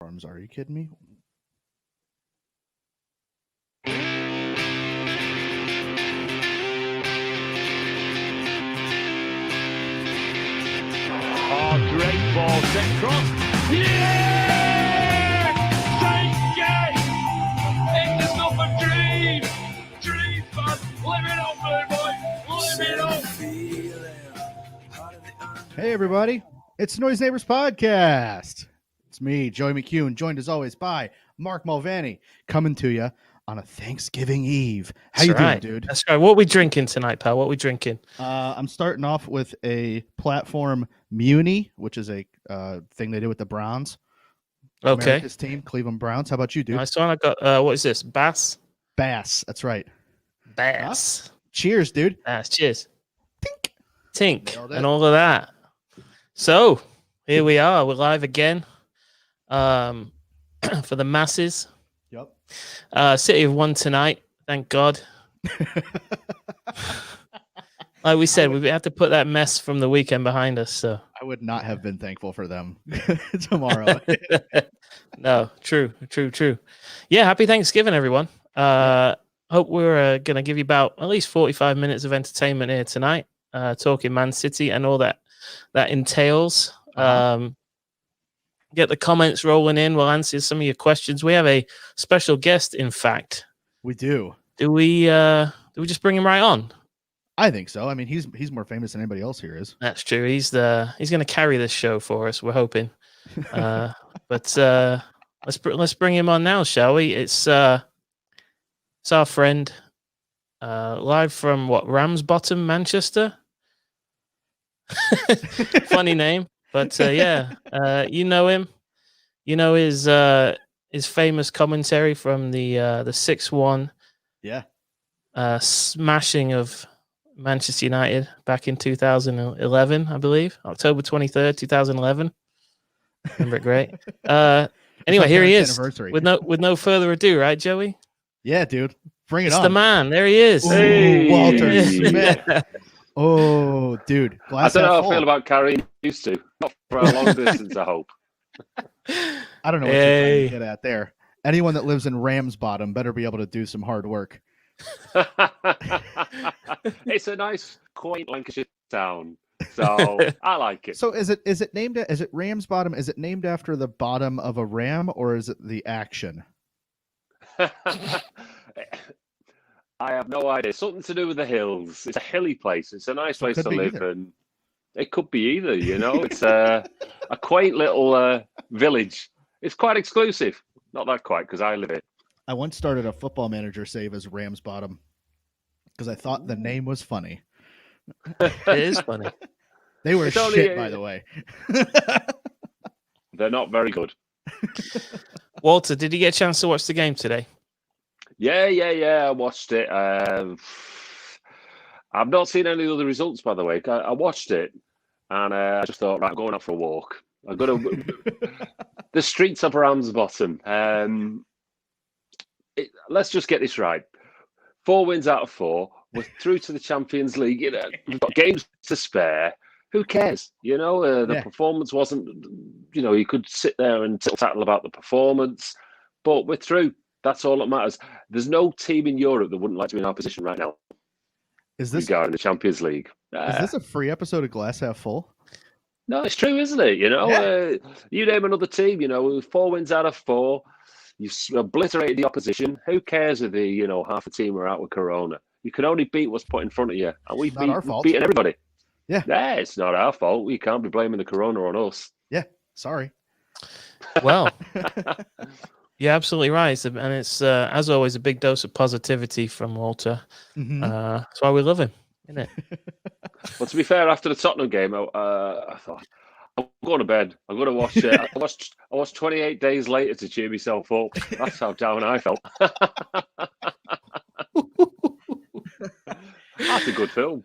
Arms? Are you kidding me? Oh, great ball sent cross. Yeah! Thank you! It's not a dream! Dream fun! Live it up, blue boy! Live it up! Hey, everybody. It's Noise Neighbors Podcast. It's me, Joey McCune, joined as always by Mark Mulvaney, coming to you on a Thanksgiving Eve. How you doing, dude? That's right. What are we drinking tonight, pal? What are we drinking? I'm starting off with a platform Muni, which is a thing they did with the Browns. Okay. America's team, Cleveland Browns. How about you, dude? Nice one. I got, what is this? Bass? That's right. Bass. Cheers, dude. Bass. Cheers. Tink. Tink. And all of that. So, here we are. We're live again for the masses. Yep. City of One tonight. Thank God. Like we said, we have to put that mess from the weekend behind us. So I would not have been thankful for them tomorrow. No, true. Yeah, happy Thanksgiving, everyone. Hope we're going to give you about at least 45 minutes of entertainment here tonight, talking Man City and all that entails. Get the comments rolling in. We'll answer some of your questions. We have a special guest, in fact. We do. Do we just bring him right on? I think so. I mean, he's more famous than anybody else here is. That's true. He's going to carry this show for us. We're hoping. But let's bring him on now, shall we? It's our friend, live from Ramsbottom, Manchester. Funny name, but you know him. You know his famous commentary from the 6-1 smashing of Manchester United back in 2011, I believe, October 23rd, 2011. Remember it great. Anyway, here he is. With no further ado, right, Joey? Yeah, dude, bring it on. It's the man. There he is. Ooh, hey. Walter Smith. Oh, dude. I don't know how I feel about carrying used to. Not for a long distance, I hope. I don't know what you're trying to get at there. Anyone that lives in Ramsbottom better be able to do some hard work. It's a nice, quaint Lancashire town, so I like it. So is it Ramsbottom? Is it named after the bottom of a ram, or is it the action? I have no idea. Something to do with the hills. It's a hilly place. It's a nice place to live, and it could be either. You know, it's a quaint little village. It's quite exclusive. Not that quite, because I live it. I once started a Football Manager save as Ramsbottom because I thought the name was funny. It is funny. They were shit, by the way. They're not very good. Walter, did you get a chance to watch the game today? Yeah. I watched it. I've not seen any of the results, by the way. I watched it, and I just thought, right, I'm going out for a walk. I've got to the streets of Ramsbottom. Let's just get this right. 4 wins out of 4. We're through to the Champions League. You know, we've got games to spare. Who cares? You know, the performance wasn't. You know, you could sit there and tattle about the performance, but we're through. That's all that matters. There's no team in Europe that wouldn't like to be in our position right now. Is this Is this a free episode of Glass Half Full? No, it's true, isn't it? You know, you name another team. You know, 4 wins out of 4. You've obliterated the opposition. Who cares if half the team are out with Corona? You can only beat what's put in front of you, and we've beaten everybody. Yeah, it's not our fault. We can't be blaming the Corona on us. Yeah, sorry. Well, you're absolutely right, and it's as always a big dose of positivity from Walter. Mm-hmm. That's why we love him, isn't it? Well, to be fair, after the Tottenham game, I thought, I'm going to bed. I'm going to watch it. I watched 28 Days Later to cheer myself up. That's how down I felt. That's a good film.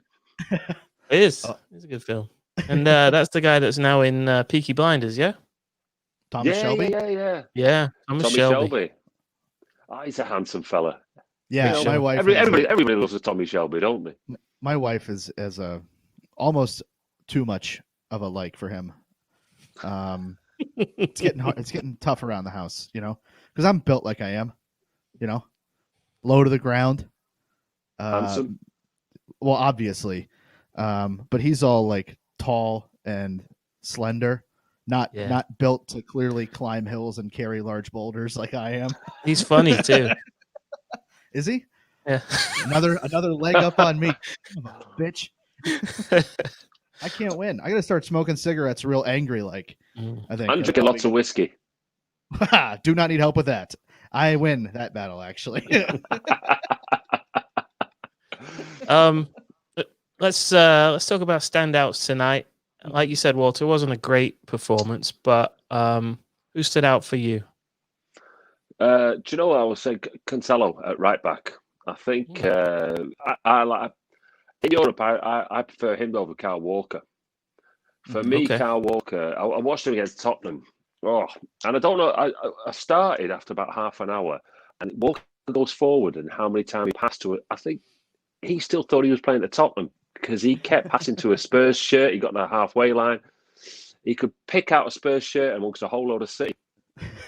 It is. It's a good film. And that's the guy that's now in Peaky Blinders, yeah? Thomas Shelby? Yeah, Thomas Shelby. Oh, he's a handsome fella. Yeah, my wife. Everybody loves a Tommy Shelby, don't they? My wife is almost too much of a like for him. It's getting hard. It's getting tough around the house, because I'm built like I am, low to the ground. Handsome. Well, obviously, but he's all like tall and slender, not built to clearly climb hills and carry large boulders like I am. He's funny too. Is he? Yeah. Another leg up on me, bitch. I can't win. I gotta start smoking cigarettes real angry like. I think. I'm drinking lots of whiskey. Do not need help with that. I win that battle, actually. Let's talk about standouts tonight. Like you said, Walter, it wasn't a great performance, but who stood out for you? Do you know what I was saying? Cancelo at right back. I think I like in Europe. I prefer him over Kyle Walker. For me, Kyle Walker. I watched him against Tottenham. Oh, and I don't know. I started after about half an hour, and Walker goes forward, and how many times he passed to it? I think he still thought he was playing at Tottenham because he kept passing to a Spurs shirt. He got to the halfway line. He could pick out a Spurs shirt amongst a whole load of City.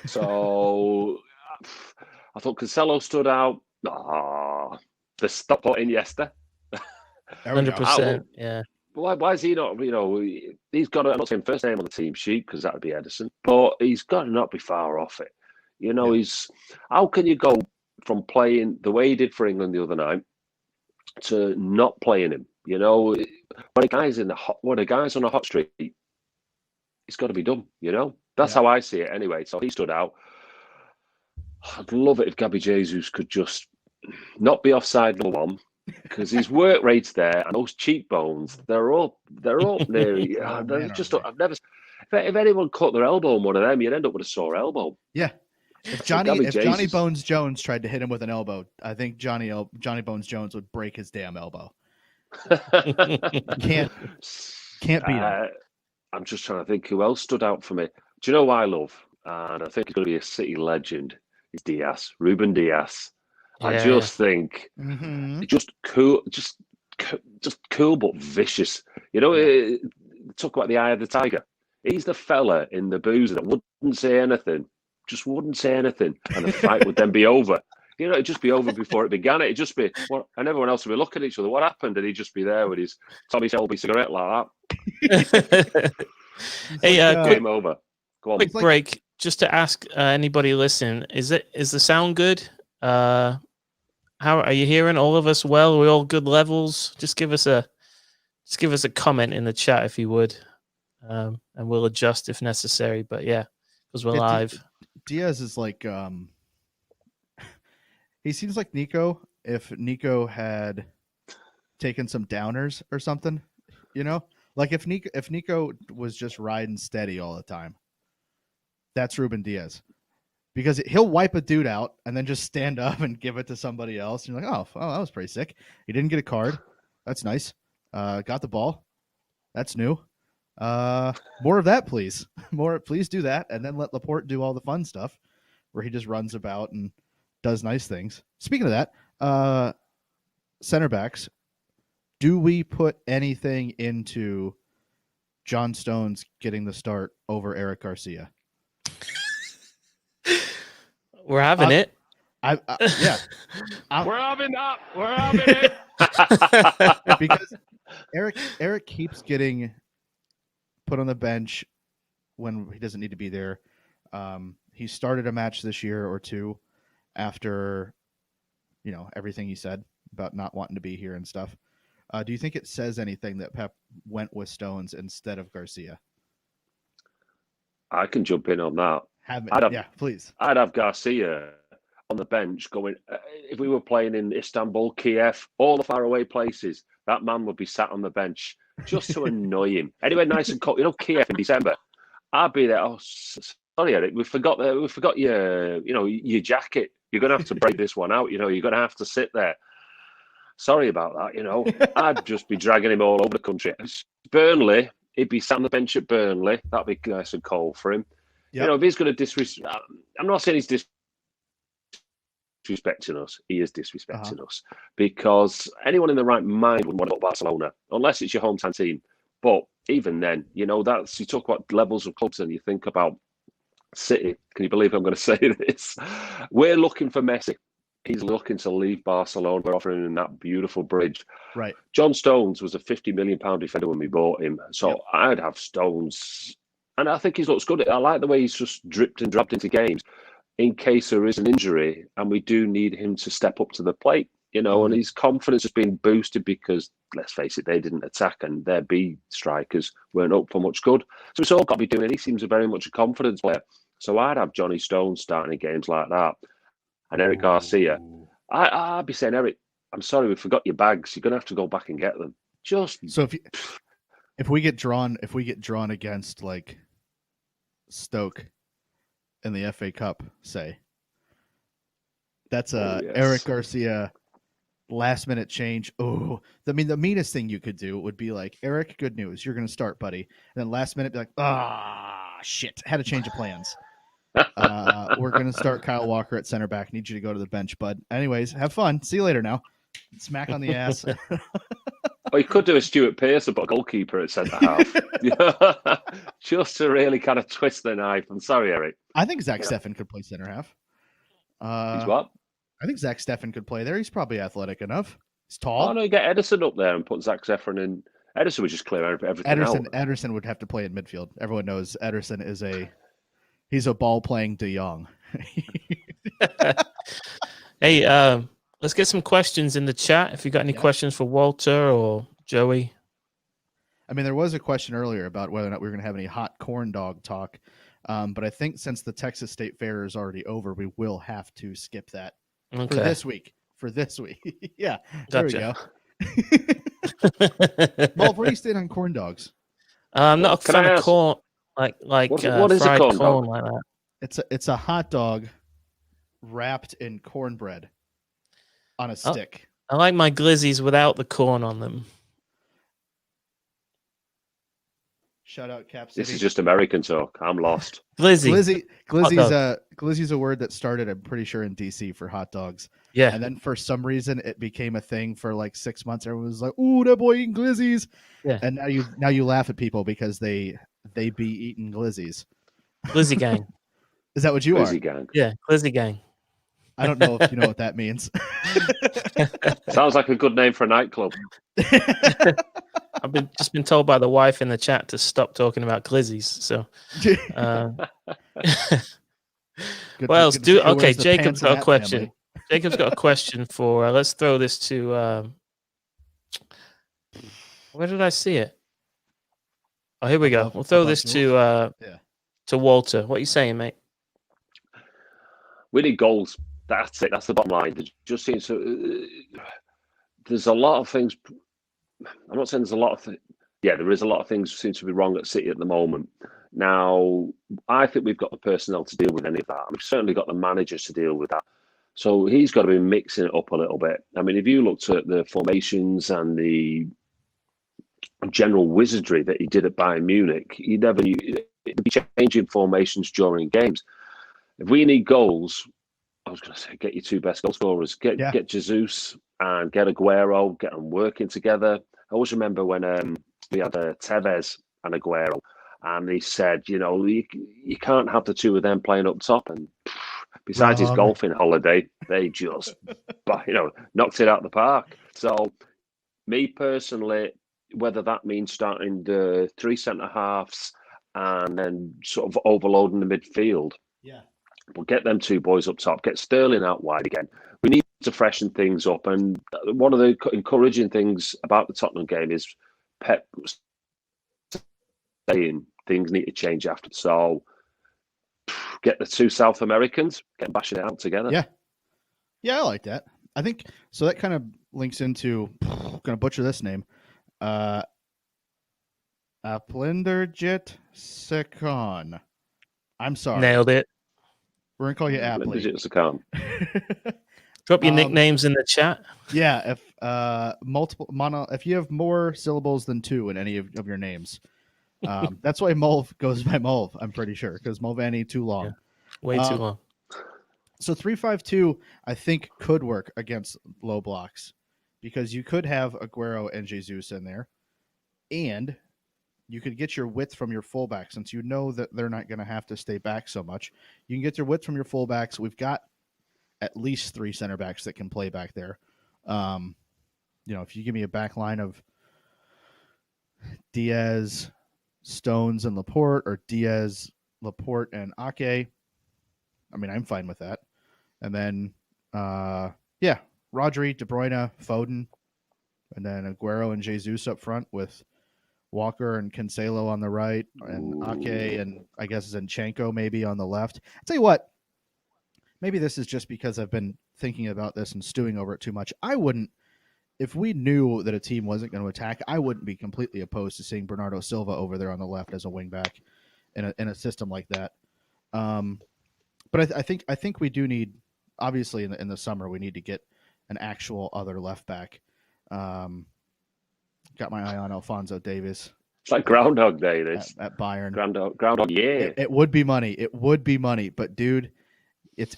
So I thought Cancelo stood out. The stop at Iniesta. 100%. Yeah. Why is he not? He's got. I'm not saying first name on the team sheet because that would be Edison, but he's got to not be far off it. He's. How can you go from playing the way he did for England the other night to not playing him? When a guy's on a hot streak, it's got to be done. That's how I see it anyway. So he stood out. I'd love it if Gabby Jesus could just not be offside number one, because his work rate's there and those cheekbones, they're all nearly. I've never. If anyone cut their elbow on one of them, you'd end up with a sore elbow. Yeah. If Johnny Bones Jones tried to hit him with an elbow, I think Johnny Bones Jones would break his damn elbow. Can't beat him. I'm just trying to think who else stood out for me. Do you know what I love? And I think it's going to be a City legend. Is Diaz, Ruben Diaz. Yeah. I just think, just cool, just cool but vicious. Talk about the eye of the tiger. He's the fella in the boozer that wouldn't say anything, and the fight would then be over. It'd just be over before it began. It'd just be, and everyone else would be looking at each other. What happened? And he'd just be there with his Tommy Shelby cigarette like that. Hey, game over. Go on. Quick break, just to ask anybody listening: is the sound good? How are you hearing all of us? Well, we're all good levels. Just give us a comment in the chat if you would, and we'll adjust if necessary. But yeah, because we're live. Diaz is like he seems like Nico if Nico had taken some downers or something, like if Nico was just riding steady all the time. That's Ruben Diaz, because he'll wipe a dude out and then just stand up and give it to somebody else. And you're like, oh, that was pretty sick. He didn't get a card. That's nice. Got the ball. That's new. More of that, please. Please do that. And then let Laporte do all the fun stuff where he just runs about and does nice things. Speaking of that, center backs, do we put anything into John Stones getting the start over Eric Garcia? We're having it. Yeah. We're having that. We're having it. Because Eric keeps getting put on the bench when he doesn't need to be there. He started a match this year or two after, everything he said about not wanting to be here and stuff. Do you think it says anything that Pep went with Stones instead of Garcia? I can jump in on that. Please. I'd have Garcia on the bench going, if we were playing in Istanbul, Kiev, all the faraway places, that man would be sat on the bench just to annoy him. Anyway, nice and cold. Kiev in December, I'd be there. Oh, sorry, Eric, we forgot your, your jacket. You're going to have to break this one out. You're going to have to sit there. Sorry about that. I'd just be dragging him all over the country. Burnley, he'd be sat on the bench at Burnley. That'd be nice and cold for him. Yep. If he's going to disrespect, I'm not saying he's disrespecting us. He is disrespecting us, because anyone in the right mind would want to go to Barcelona, unless it's your hometown team. But even then, you talk about levels of clubs and you think about City. Can you believe I'm going to say this? We're looking for Messi. He's looking to leave Barcelona. We're offering him that beautiful bridge. Right. John Stones was a £50 million defender when we bought him. So Yep. I'd have Stones. And I think he looks good. I like the way he's just dripped and dropped into games in case there is an injury and we do need him to step up to the plate, and his confidence has been boosted because, let's face it, they didn't attack and their B strikers weren't up for much good. So it's all got to be doing. He seems very much a confidence player. So I'd have Johnny Stones starting in games like that. And Eric Garcia. I'd be saying, Eric, I'm sorry, we forgot your bags. You're going to have to go back and get them. So if we get drawn against like Stoke in the FA Cup, say, that's yes. Eric Garcia last minute change. Oh, the meanest thing you could do would be like, Eric, good news, you're going to start, buddy. And then last minute, be like, shit, had to change of plans. We're going to start Kyle Walker at center back. Need you to go to the bench, bud. Anyways, have fun. See you later now. Smack on the ass. Well, you could do a Stuart Pearce, but a goalkeeper at centre half. Just to really kind of twist the knife. I'm sorry, Eric. I think Zach Steffen could play centre half. He's what? I think Zach Steffen could play there. He's probably athletic enough. He's tall. Oh, no, you get Ederson up there and put Zach Steffen in. Ederson would just clear everything out. Ederson would have to play in midfield. Everyone knows Ederson is he's a ball-playing De Jong. Hey, let's get some questions in the chat. If you got any questions for Walter or Joey. I mean, there was a question earlier about whether or not we were going to have any hot corn dog talk. But I think since the Texas State Fair is already over, we will have to skip that for this week. Yeah, gotcha. There we go. Well, where do you stand on corn dogs? I'm not a fan of corn. Like what is fried a corn corn dog? like that. It's a hot dog wrapped in cornbread on a stick. I like my glizzies without the corn on them. Shout out Cap City. This is just American talk. I'm lost. Glizzy's a word that started, I'm pretty sure, in DC for hot dogs. Yeah. And then for some reason it became a thing for like 6 months. Everyone was like, "Ooh, that boy eating glizzies." Yeah. And now you laugh at people because they be eating glizzies. Glizzy gang. Is that what you Glizzy are? gang. Yeah, glizzy gang. I don't know if you know what that means. Sounds like a good name for a nightclub. I've just been told by the wife in the chat to stop talking about glizzies. So, what else? Okay, Jacob's got a question. Family. Jacob's got a question for. Let's throw this to. Where did I see it? Oh, here we go. We'll throw this to Walter. What are you saying, mate? We need goals. That's it. That's the bottom line. There just seems to. There's a lot of things. I'm not saying there's a lot of. There is a lot of things seem to be wrong at City at the moment. Now, I think we've got the personnel to deal with any of that. We've certainly got the managers to deal with that. So he's got to be mixing it up a little bit. I mean, if you looked at the formations and the general wizardry that he did at Bayern Munich, he never knew he'd be changing formations during games. If we need goals, I was going to say, get your two best goal scorers. Get Jesus and get Aguero, get them working together. I always remember when we had Tevez and Aguero, and he said, you can't have the two of them playing up top. And besides his golfing holiday, they just, knocked it out of the park. So, me personally, whether that means starting the three centre halves and then sort of overloading the midfield. Yeah. We'll get them two boys up top, get Sterling out wide again. We need to freshen things up. And one of the encouraging things about the Tottenham game is Pep saying things need to change after. So get the two South Americans, get bashing it out together. Yeah. Yeah, I like that. I think so. That kind of links into, I'm going to butcher this name. Aplinderjit Sekon. I'm sorry. Nailed it. We're going to call you Apply. Drop your nicknames in the chat. Yeah, if if you have more syllables than two in any of your names. That's why Mulv goes by Mulv, I'm pretty sure, because Mulvaney too long. Yeah, way too long. So 3-5-2, I think, could work against low blocks because you could have Aguero and Jesus in there, and you could get your width from your fullback, since you know that they're not going to have to stay back so much. You can get your width from your fullbacks. We've got at least 3 center backs that can play back there. If you give me a back line of Diaz, Stones, and Laporte, or Diaz, Laporte, and Ake, I mean, I'm fine with that. And then, Rodri, De Bruyne, Foden, and then Aguero and Jesus up front with Walker and Cancelo on the right, and Ake and I guess Zinchenko maybe on the left. I'll tell you what, maybe this is just because I've been thinking about this and stewing over it too much. I wouldn't, if we knew that a team wasn't going to attack, I wouldn't be completely opposed to seeing Bernardo Silva over there on the left as a wing back in a system like that. But I think we do need, obviously in the summer, we need to get an actual other left back. Got my eye on Alphonso Davies. It's like Groundhog Day, this. At Bayern. Groundhog, yeah. It would be money. It would be money. But dude, it's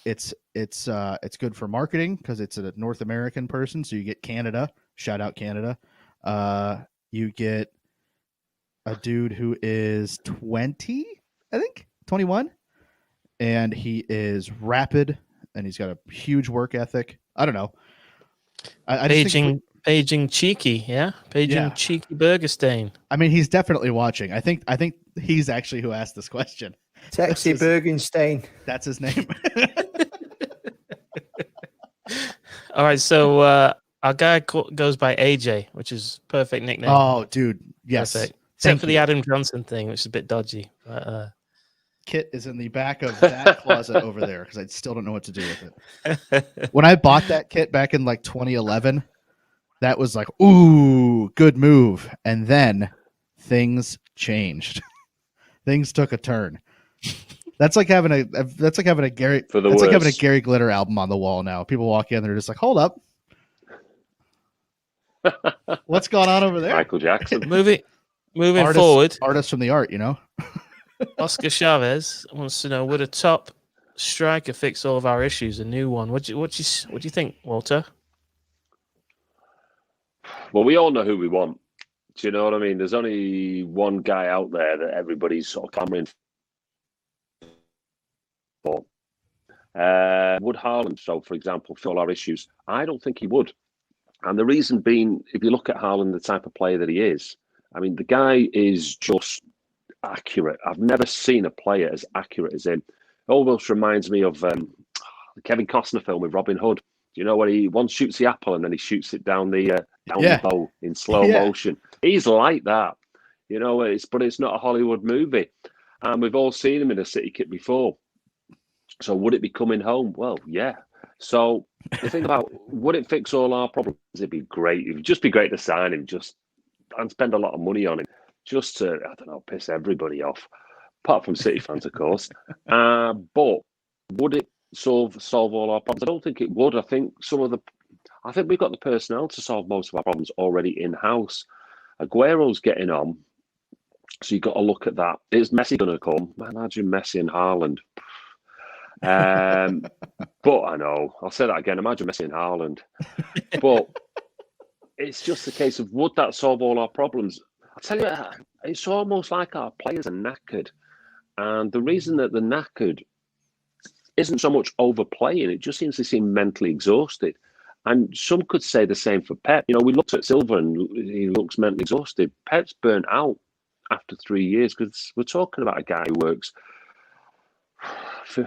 good for marketing because it's a North American person. So you get Canada. Shout out Canada. You get a dude who is 20, I think, 21. And he is rapid and he's got a huge work ethic. I don't know. Paging cheeky, yeah. Cheeky Bergerstein. I mean, he's definitely watching. I think he's actually who asked this question. Sexy Bergenstein. That's his name. All right, so our guy goes by AJ, which is perfect nickname. Oh, dude, yes. Perfect. Except for the Adam Johnson thing, which is a bit dodgy. But, Kit is in the back of that closet over there because I still don't know what to do with it. When I bought that kit back in like 2011, that was like, ooh, good move. And then things changed. Things took a turn. That's like having a Gary like having a Gary Glitter album on the wall now. People walk in, they're just like, hold up. What's going on over there? Michael Jackson. Moving forward. Artists from the art, you know? Oscar Chavez wants to know, would a top striker fix all of our issues? A new one. What do you think, Walter? Well, we all know who we want. Do you know what I mean? There's only one guy out there that everybody's sort of clamoring for. Would Haaland, for example, fill our issues? I don't think he would. And the reason being, if you look at Haaland, the type of player that he is, I mean, the guy is just accurate. I've never seen a player as accurate as him. It almost reminds me of the Kevin Costner film with Robin Hood. You know, when he once shoots the apple and then he shoots it down the bow in slow motion. He's like that. You know, but it's not a Hollywood movie. And we've all seen him in a City kit before. So would it be coming home? Well, yeah. So the thing about, would it fix all our problems? It'd be great. It'd just be great to sign him and spend a lot of money on him. Just to, I don't know, piss everybody off, apart from City fans, of course. But would it solve all our problems? I don't think it would. I think we've got the personnel to solve most of our problems already in house. Aguero's getting on, so you've got to look at that. Is Messi going to come? Imagine Messi and Haaland. But I know I'll say that again. Imagine Messi and Haaland. But it's just a case of, would that solve all our problems? I'll tell you, it's almost like our players are knackered. And the reason that they're knackered isn't so much overplaying. It just seems to seem mentally exhausted. And some could say the same for Pep. You know, we looked at Silva and he looks mentally exhausted. Pep's burnt out after 3 years because we're talking about a guy who works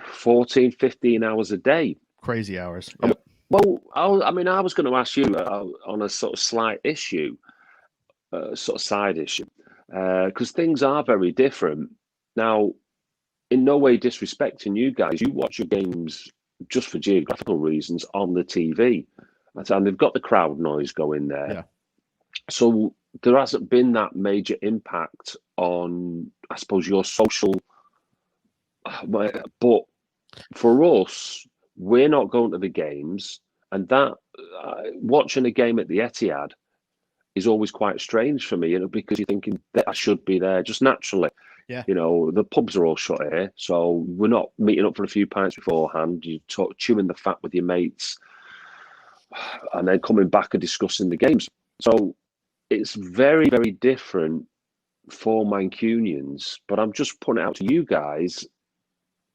14, 15 hours a day. Crazy hours. Yep. Well, I was going to ask you on a sort of slight issue. Sort of side issue, because things are very different now. In no way disrespecting you guys, you watch your games just for geographical reasons on the TV, and they've got the crowd noise going there. Yeah. So there hasn't been that major impact on, I suppose, your social. But for us, we're not going to the games, and that watching a game at the Etihad is always quite strange for me, you know, because you're thinking that I should be there just naturally. Yeah. You know, the pubs are all shut here, so we're not meeting up for a few pints beforehand. You chewing the fat with your mates, and then coming back and discussing the games. So it's very, very different for Mancunians, but I'm just putting it out to you guys.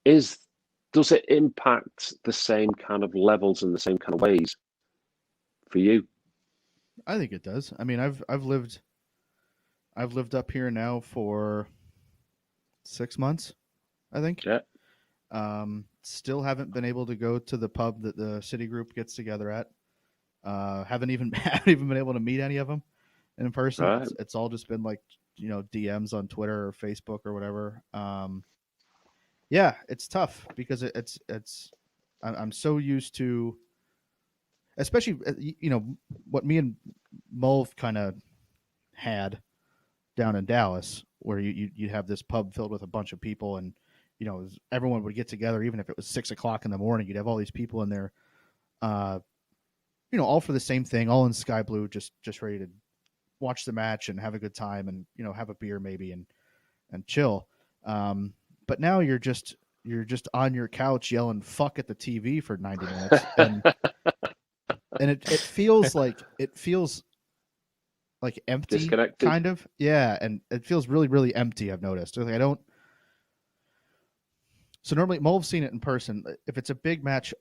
Does it impact the same kind of levels and the same kind of ways for you? I think it does. I mean, I've lived up here now for 6 months, I think. Yeah. Still haven't been able to go to the pub that the city group gets together at. Haven't even been able to meet any of them in person. Right. It's all just been like, DMs on Twitter or Facebook or whatever. Yeah, it's tough because I'm so used to, especially what me and Mulv kind of had down in Dallas, where you have this pub filled with a bunch of people, and everyone would get together, even if it was 6 o'clock in the morning. You'd have all these people in there, all for the same thing, all in sky blue, just ready to watch the match and have a good time, and have a beer maybe and chill. But now you're just on your couch yelling "fuck" at the TV for 90 minutes, and it feels like empty, Disconnected. kind of. Yeah, and it feels really, really empty. I've noticed. Like, I don't. So normally, Mulv's seen it in person. If it's a big match,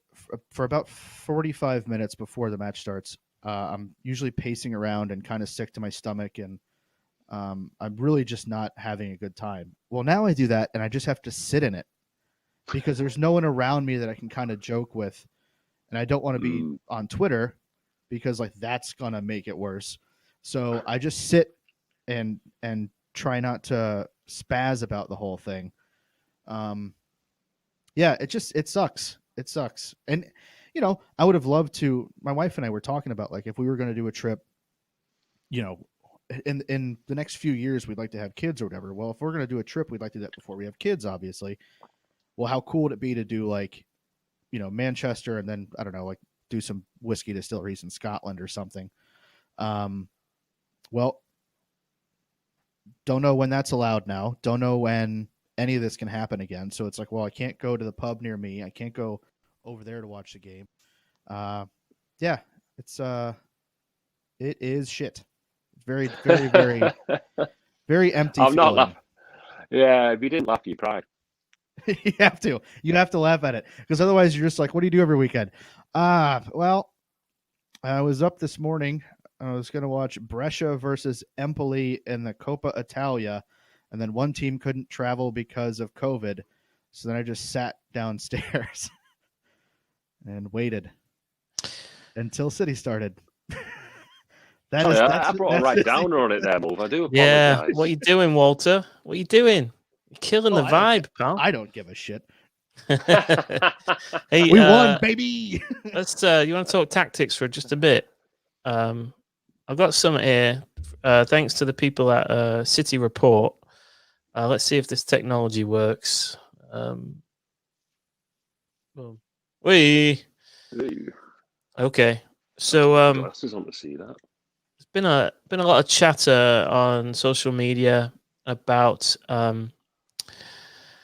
for about 45 minutes before the match starts, I'm usually pacing around and kind of sick to my stomach, and I'm really just not having a good time. Well, now I do that, and I just have to sit in it because there's no one around me that I can kind of joke with, and I don't want to be on Twitter because that's gonna make it worse. So I just sit and try not to spaz about the whole thing. Yeah, it sucks. It sucks. And I would have loved to. My wife and I were talking about if we were going to do a trip, in the next few years we'd like to have kids or whatever. Well, if we're going to do a trip, we'd like to do that before we have kids, obviously. Well, how cool would it be to do Manchester, and then I don't know, do some whiskey distilleries in Scotland or something. Well, don't know when that's allowed now. Don't know when any of this can happen again. So it's well, I can't go to the pub near me. I can't go over there to watch the game. Yeah, it is shit. It's very, very, very, very empty. I'm not laughing. Yeah, if you didn't laugh, you cried. You have to. You have to laugh at it, because otherwise you're just what do you do every weekend? Well, I was up this morning. I was going to watch Brescia versus Empoli in the Coppa Italia, and then one team couldn't travel because of COVID. So then I just sat downstairs and waited until City started. I brought a right downer on it there, Mulv. I do apologize. Yeah, what are you doing, Walter? What are you doing? You're killing the vibe, pal. I don't give a shit. Hey, we won, baby. Let's. You want to talk tactics for just a bit? I've got some here. Thanks to the people at City Report. Let's see if this technology works. Okay. So glasses on to see that. There's been a lot of chatter on social media about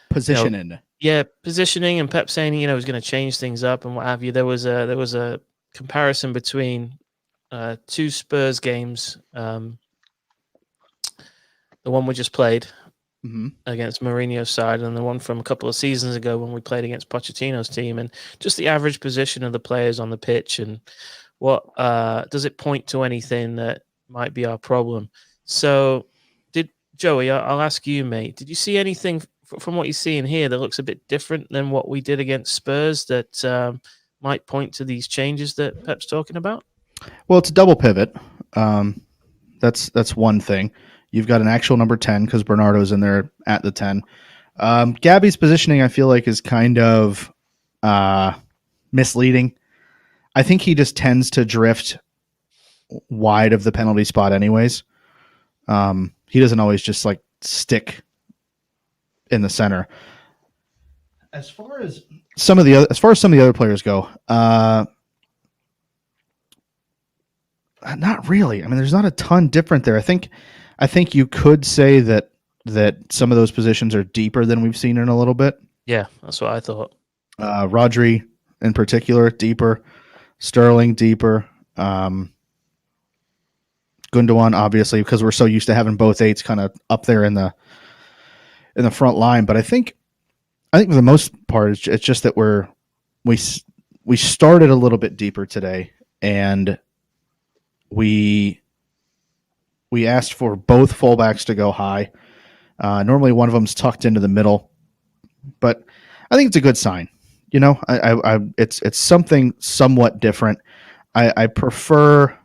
positioning. Positioning, and Pep saying he's going to change things up and what have you. There was a comparison between two Spurs games. The one we just played against Mourinho's side, and the one from a couple of seasons ago when we played against Pochettino's team, and just the average position of the players on the pitch, and what does it point to anything that might be our problem? So, Joey, I'll ask you, mate, did you see anything from what you see in here that looks a bit different than what we did against Spurs that might point to these changes that Pep's talking about? Well, it's a double pivot. That's one thing. You've got an actual number 10 because Bernardo's in there at the 10. Gabby's positioning, I feel like, is kind of misleading. I think he just tends to drift wide of the penalty spot anyways. He doesn't always just stick in the center. As far as some of the other players go, not really. I mean, there's not a ton different there. I think you could say that some of those positions are deeper than we've seen in a little bit. Yeah, that's what I thought. Rodri in particular, deeper. Sterling, deeper. Gundogan, obviously, because we're so used to having both eights kind of up there in the front line. But I think for the most part, it's just that we started a little bit deeper today, and we asked for both fullbacks to go high. Normally, one of them's tucked into the middle, but I think it's a good sign. You know, it's something somewhat different. I prefer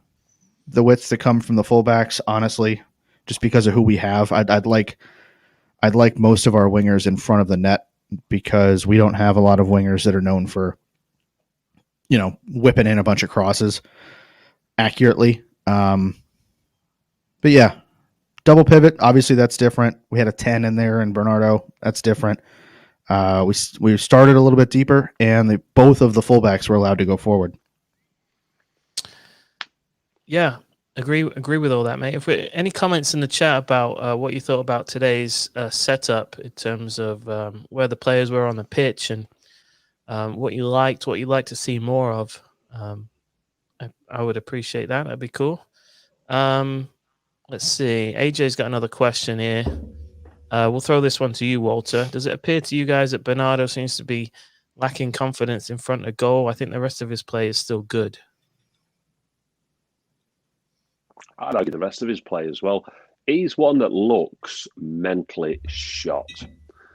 the width to come from the fullbacks, honestly, just because of who we have. I'd like most of our wingers in front of the net because we don't have a lot of wingers that are known for, you know, whipping in a bunch of crosses accurately. But yeah, double pivot, obviously that's different. We had a 10 in there and Bernardo, that's different. We started a little bit deeper, and both of the fullbacks were allowed to go forward. Yeah, agree with all that, mate. Any comments in the chat about what you thought about today's setup in terms of where the players were on the pitch and what you liked, what you'd like to see more of? I would appreciate that. That'd be cool. Let's see. AJ's got another question here. We'll throw this one to you, Walter. Does it appear to you guys that Bernardo seems to be lacking confidence in front of goal? I think the rest of his play is still good. I'd argue the rest of his play as well. He's one that looks mentally shot.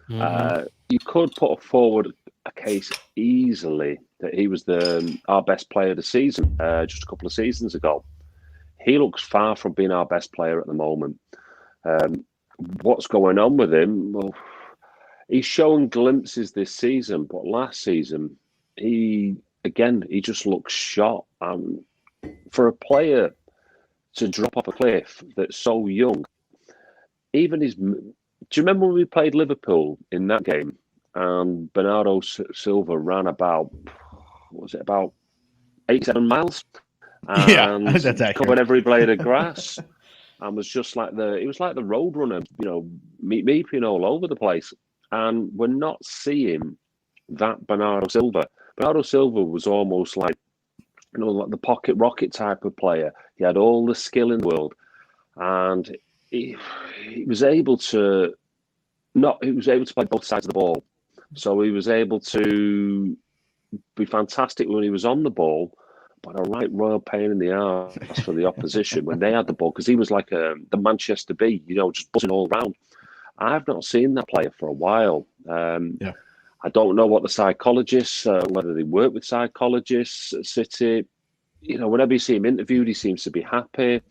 You could put forward a case easily that he was our best player of the season just a couple of seasons ago. He looks far from being our best player at the moment. What's going on with him? Well, he's shown glimpses this season, but last season, he just looks shot. For a player to drop off a cliff that's so young, do you remember when we played Liverpool in that game and Bernardo Silva ran about 87 miles? And that's accurate. Covered every blade of grass. And was just like the road runner, you know, meeping all over the place. And we're not seeing that Bernardo Silva. Bernardo Silva was almost like, you know, like the pocket rocket type of player. He had all the skill in the world, and he was able to play both sides of the ball. So he was able to be fantastic when he was on the ball, but a right royal pain in the arse for the opposition when they had the ball, because he was like the Manchester Bee, you know, just buzzing all around. I've not seen that player for a while. I don't know what the psychologists, whether they work with psychologists at City. You know, whenever you see him interviewed, he seems to be happy.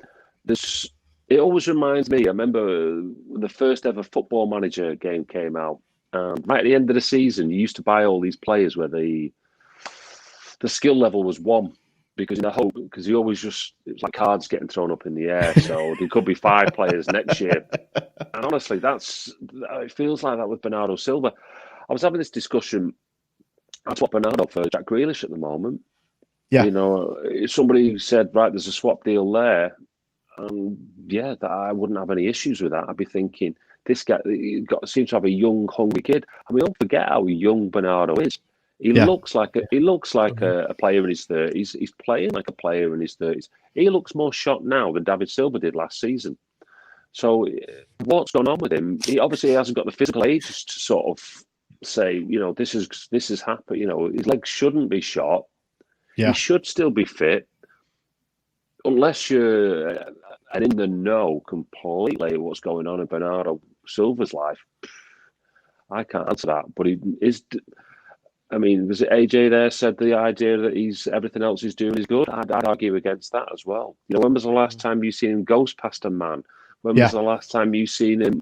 It always reminds me, I remember the first ever Football Manager game came out. Right at the end of the season, you used to buy all these players where the skill level was 1. Because he always it was like cards getting thrown up in the air. So there could be 5 players next year. And honestly, it feels like that with Bernardo Silva. I was having this discussion. I'd swap Bernardo for Jack Grealish at the moment. Yeah. You know, somebody said, right, there's a swap deal there. And yeah, I wouldn't have any issues with that. I'd be thinking, this guy seems to have a young, hungry kid. I mean, don't forget how young Bernardo is. He looks like a player in his 30s. He's playing like a player in his 30s. He looks more shot now than David Silva did last season. So what's going on with him? He obviously hasn't got the physical age to sort of say, you know, this is happening. You know, his legs shouldn't be shot. Yeah. He should still be fit, unless you're in the know completely what's going on in Bernardo Silva's life. I can't answer that, but he is. I mean, was it AJ there said the idea that everything else he's doing is good? I'd argue against that as well. You know, when was the last time you seen him ghost past a man? When was the last time you seen him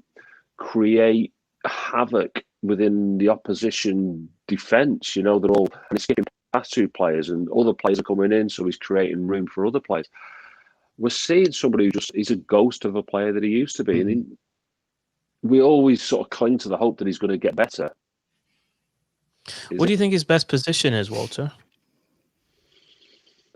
create havoc within the opposition defence? You know, and he's skipping past 2 players and other players are coming in, so he's creating room for other players. We're seeing somebody he's a ghost of a player that he used to be. Mm-hmm. And we always sort of cling to the hope that he's going to get better. What do you think his best position is, Walter?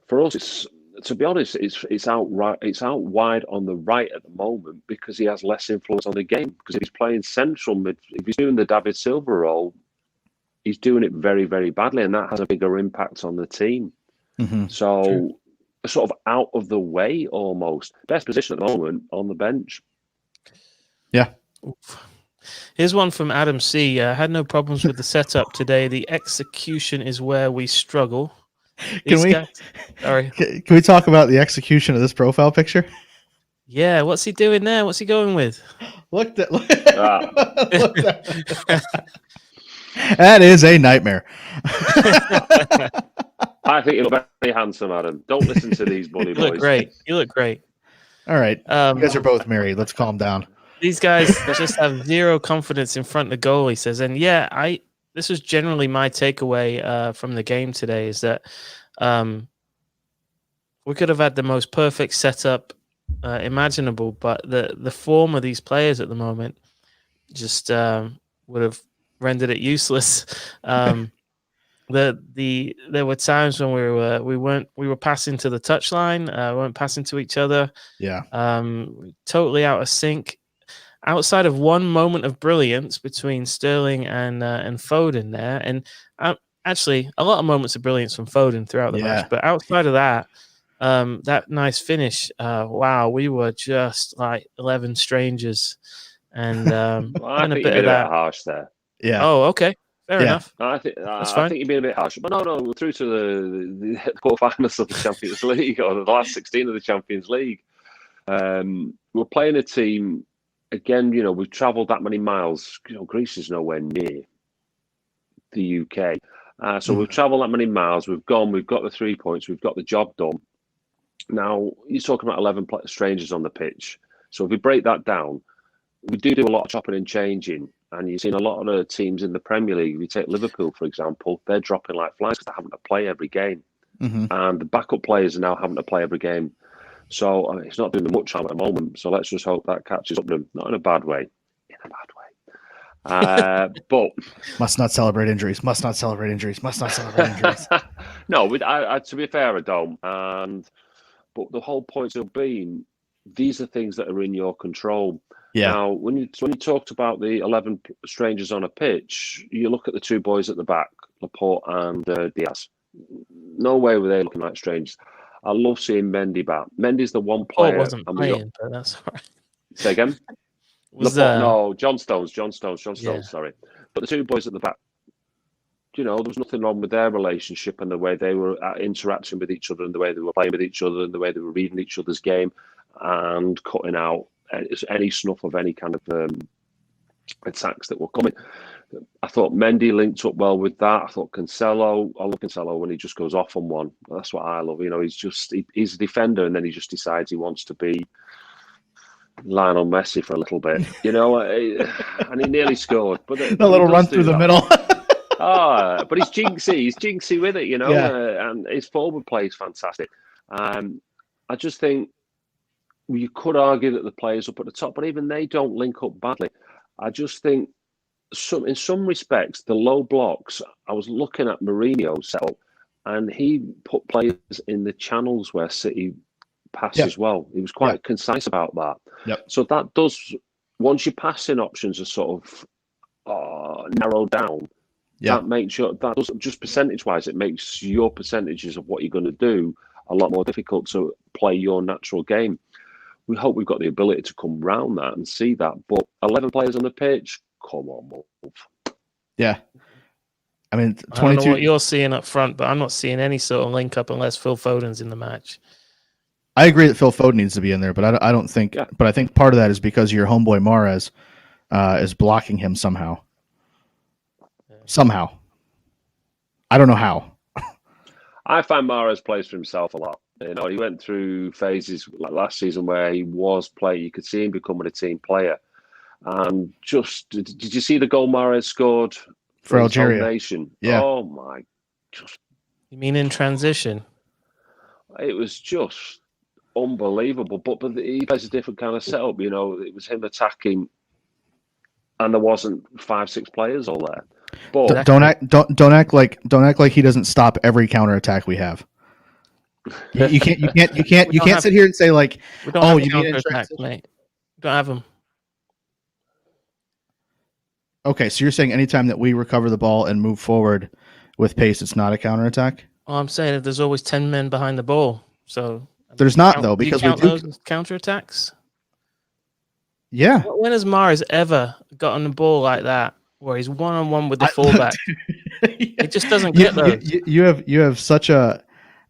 For us, to be honest, it's out wide on the right at the moment because he has less influence on the game. Because if he's playing central mid, if he's doing the David Silva role, he's doing it very, very badly, and that has a bigger impact on the team. Mm-hmm. So, sort of out of the way almost. Best position at the moment on the bench. Yeah. Oof. Here's one from Adam C. Had no problems with the setup today. The execution is where we struggle. Can we? Sorry. Can we talk about the execution of this profile picture? Yeah, what's he doing there? What's he going with? Look at that is a nightmare. I think you look very handsome, Adam. Don't listen to these bully boys. You look great. You look great. All right. You guys are both married. Let's calm down. These guys just have zero confidence in front of the goal, he says. And yeah, this was generally my takeaway from the game today, is that we could have had the most perfect setup imaginable, but the form of these players at the moment just would have rendered it useless. There were times when we were passing to the touchline, we weren't passing to each other. Yeah. Totally out of sync. Outside of one moment of brilliance between Sterling and Foden there, and actually a lot of moments of brilliance from Foden throughout the match, but outside of that, that nice finish, wow, we were just like 11 strangers, and well, I think you're being a bit harsh there. Yeah. Oh, okay. Fair enough. I think you're being a bit harsh, but no, we're through to the quarterfinals of the Champions League, or the last 16 of the Champions League. We're playing a team. Again, we've travelled that many miles. Greece is nowhere near the UK. So we've travelled that many miles. We've got the 3 points. We've got the job done. Now, you're talking about 11 strangers on the pitch. So if we break that down, we do a lot of chopping and changing. And you've seen a lot of the teams in the Premier League. If you take Liverpool, for example, they're dropping like flies because they're having to play every game. Mm-hmm. And the backup players are now having to play every game. So it's not doing them much harm at the moment. So let's just hope that catches up to them. Not in a bad way. In a bad way. But must not celebrate injuries. Must not celebrate injuries. Must not celebrate injuries. No, to be fair, I don't. But the whole point of being, these are things that are in your control. Yeah. Now, when you talked about the 11 strangers on a pitch, you look at the two boys at the back, Laporte and Diaz. No way were they looking like strangers. I love seeing Mendy back. Mendy's the one player. Wasn't playing, but that's all right. Say again? No, John Stones, yeah. Sorry. But the two boys at the back, there was nothing wrong with their relationship and the way they were interacting with each other and the way they were playing with each other and the way they were reading each other's game and cutting out any snuff of any kind of attacks that were coming. I thought Mendy linked up well with that. I thought Cancelo, I love Cancelo when he just goes off on one. That's what I love. He's a defender and then he just decides he wants to be Lionel Messi for a little bit, and he nearly scored. But a little run through the middle. But he's jinxy with it, and his forward play is fantastic. I just think you could argue that the players up at the top, but even they don't link up badly. I just think in some respects, the low blocks, I was looking at Mourinho's setup and he put players in the channels where City pass as well. He was quite concise about that. Yep. So that does, once your passing options are sort of narrowed down, that makes that does, just percentage-wise, it makes your percentages of what you're going to do a lot more difficult to play your natural game. We hope we've got the ability to come round that and see that. But 11 players on the pitch, come on, Mulv. Yeah. I mean, 22. I don't know what you're seeing up front, but I'm not seeing any sort of link up unless Phil Foden's in the match. I agree that Phil Foden needs to be in there, but I don't think. Yeah. But I think part of that is because your homeboy Mahrez is blocking him somehow. Somehow. I don't know how. I find Mahrez plays for himself a lot. He went through phases like last season where he was playing. You could see him becoming a team player. And did you see the goal Mahrez scored for Algeria? Nation? Yeah. Oh my! You mean in transition? It was just unbelievable. But he plays a different kind of setup. It was him attacking, and there wasn't 5-6 players all there. But don't act like he doesn't stop every counterattack we have. You can't sit here and say like, oh, you mean attacks, mate? We don't have them. Okay, so you're saying anytime that we recover the ball and move forward with pace, it's not a counterattack? Well, I'm saying that there's always 10 men behind the ball. So There's not though, do you because we count do. those as counterattacks. Yeah. When has Mahrez ever gotten the ball like that, where he's one-on-one with the fullback? It just doesn't get those. You have such a.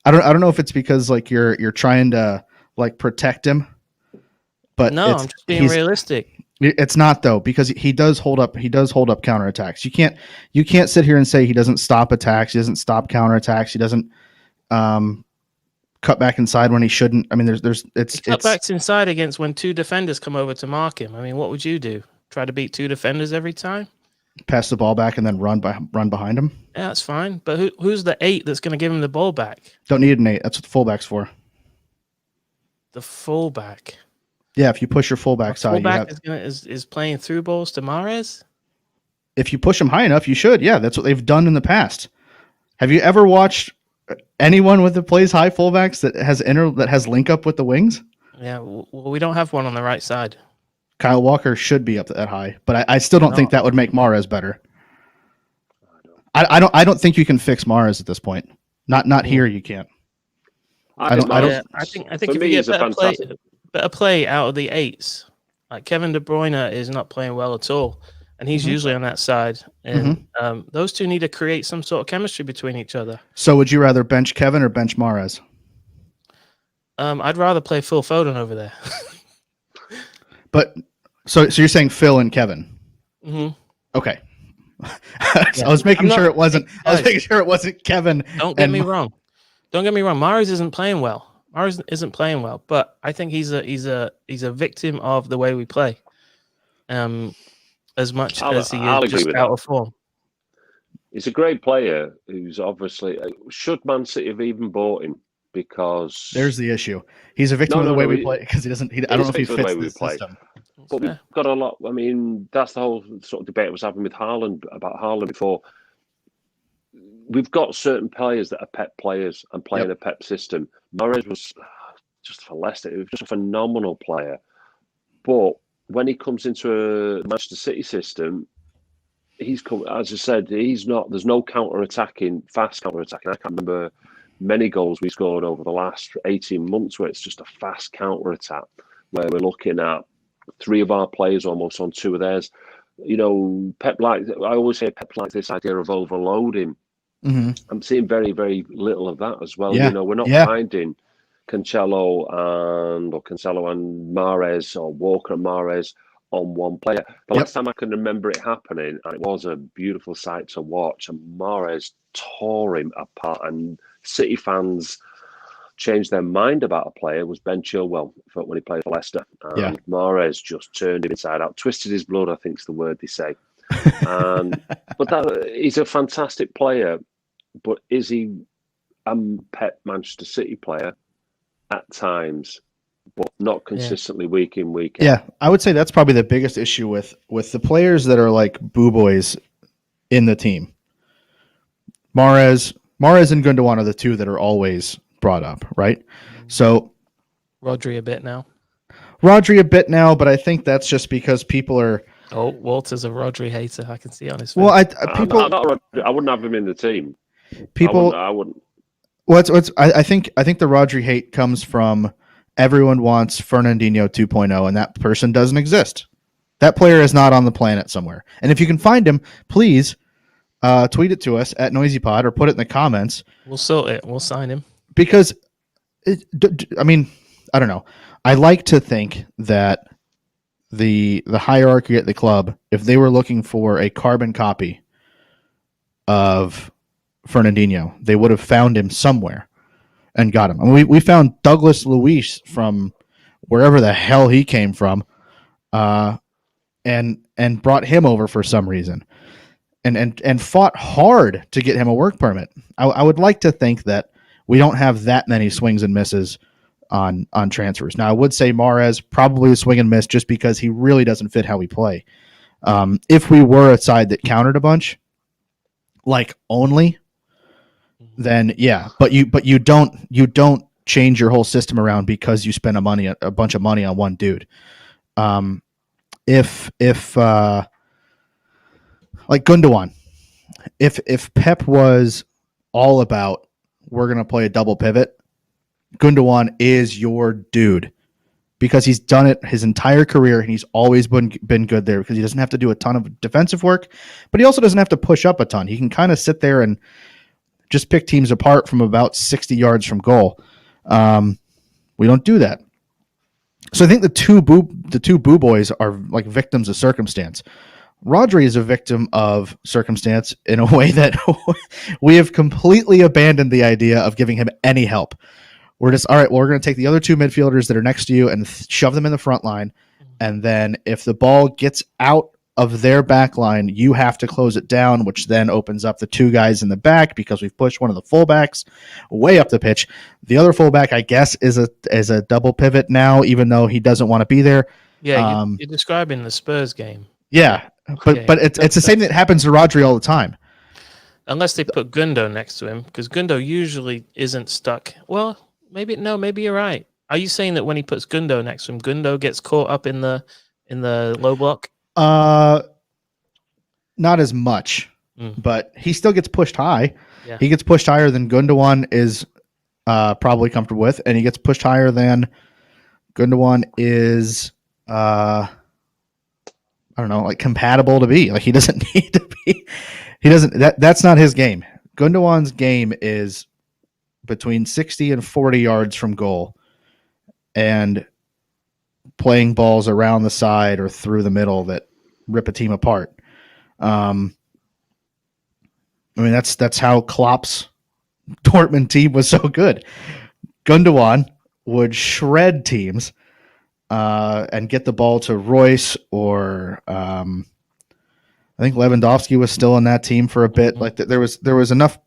I don't know if it's because like you're trying to like protect him, but No, I'm just being realistic. It's not though, because he does hold up counterattacks. You can't sit here and say he doesn't stop attacks, he doesn't stop counterattacks, he doesn't cut back inside when he shouldn't. I mean, there's cutbacks inside against when two defenders come over to mark him. I mean, what would you do? Try to beat two defenders every time? Pass the ball back and then run behind him. Yeah, that's fine. But who's the 8 that's going to give him the ball back? Don't need an 8. That's what the fullback's for. The fullback. Yeah, if you push your fullback side, is playing through balls to Mahrez. If you push him high enough, you should. Yeah, that's what they've done in the past. Have you ever watched anyone that plays high fullbacks that has link up with the wings? Yeah, well, we don't have one on the right side. Kyle Walker should be up that high, but I still don't think that would make Mahrez better. I don't think you can fix Mahrez at this point. Not here. You can't. I think if you get better play out of the 8s, like Kevin De Bruyne is not playing well at all, and he's usually on that side. And those two need to create some sort of chemistry between each other. So, would you rather bench Kevin or bench Mahrez? I'd rather play Phil Foden over there. But so you're saying Phil and Kevin? Mm-hmm. Okay. I was making sure it wasn't. I was making sure it wasn't Kevin. Don't get me wrong. Mahrez isn't playing well. But I think he's a victim of the way we play. As much as he is just out of form. He's a great player who's obviously should Man City have even bought him, because there's the issue. He's a victim of the way we play because he doesn't. I don't know if he fits the system. But we've got a lot. I mean, that's the whole sort of debate I was having with Haaland about Haaland before. We've got certain players that are Pep players and playing a Pep system. Mahrez was just for Leicester. He was just a phenomenal player. But when he comes into a Manchester City system, he's come, as I said, he's not. There's no counter-attacking, fast counter-attacking. I can't remember many goals we scored over the last 18 months where it's just a fast counter-attack, where we're looking at 3 of our players almost on 2 of theirs. You know, I always say Pep likes this idea of overloading. Mm-hmm. I'm seeing very, very little of that as well. Yeah. You know, we're not finding Cancelo and Mahrez or Walker and Mahrez on one player. The last time I can remember it happening, and it was a beautiful sight to watch, and Mahrez tore him apart, and City fans changed their mind about a player, was Ben Chilwell when he played for Leicester. And Mahrez just turned him inside out, twisted his blood, I think is the word they say. But he's a fantastic player. But is he a Pep Manchester City player at times, but not consistently week in, week out? Yeah, I would say that's probably the biggest issue with the players that are like boo boys in the team. Mahrez and Gundogan are the 2 that are always brought up, right? So Rodri a bit now, but I think that's just because people are. Oh, Walter's a Rodri hater. I can see on his face. Well, I wouldn't have him in the team. I wouldn't. Well, I think the Rodri hate comes from everyone wants Fernandinho 2.0, and that person doesn't exist. That player is not on the planet somewhere. And if you can find him, please tweet it to us at NoisyPod or put it in the comments. We'll sort it. We'll sign him. Because, I mean, I don't know. I like to think that the hierarchy at the club, if they were looking for a carbon copy of Fernandinho, they would have found him somewhere and got him. I mean, we found Douglas Luiz from wherever the hell he came from, and brought him over for some reason, and fought hard to get him a work permit. I would like to think that we don't have that many swings and misses on transfers. Now, I would say Mahrez probably a swing and miss just because he really doesn't fit how we play. If we were a side that countered a bunch, like only, then yeah. But you don't change your whole system around because you spend a bunch of money on one dude. If like Gundogan, if Pep was all about we're gonna play a double pivot, Gundogan is your dude because he's done it his entire career and he's always been good there because he doesn't have to do a ton of defensive work, but he also doesn't have to push up a ton. He can kind of sit there and just pick teams apart from about 60 yards from goal. We don't do that. So I think the two boo boys are like victims of circumstance. Rodri is a victim of circumstance in a way that we have completely abandoned the idea of giving him any help. We're just, all right, well, we're going to take the other two midfielders that are next to you and shove them in the front line. And then if the ball gets out of their back line, you have to close it down, which then opens up the two guys in the back because we've pushed one of the fullbacks way up the pitch. The other fullback, I guess, is a double pivot now, even though he doesn't want to be there. Yeah, you're describing the Spurs game. Yeah, but it's the same that happens to Rodri all the time. Unless they put Gundo next to him, because Gundo usually isn't stuck. Well, maybe you're right. Are you saying that when he puts Gundo next to him, Gundo gets caught up in the low block? Not as much, but he still gets pushed high. Yeah. He gets pushed higher than Gundogan is probably comfortable with, and he gets pushed higher than Gundogan is I don't know, like compatible to be. Like he doesn't need to be. He doesn't. That's not his game. Gundogan's game is between 60 and 40 yards from goal, and playing balls around the side or through the middle that rip a team apart. I mean, that's how Klopp's Dortmund team was so good. Gundogan would shred teams and get the ball to Royce or I think Lewandowski was still on that team for a bit. Like there was enough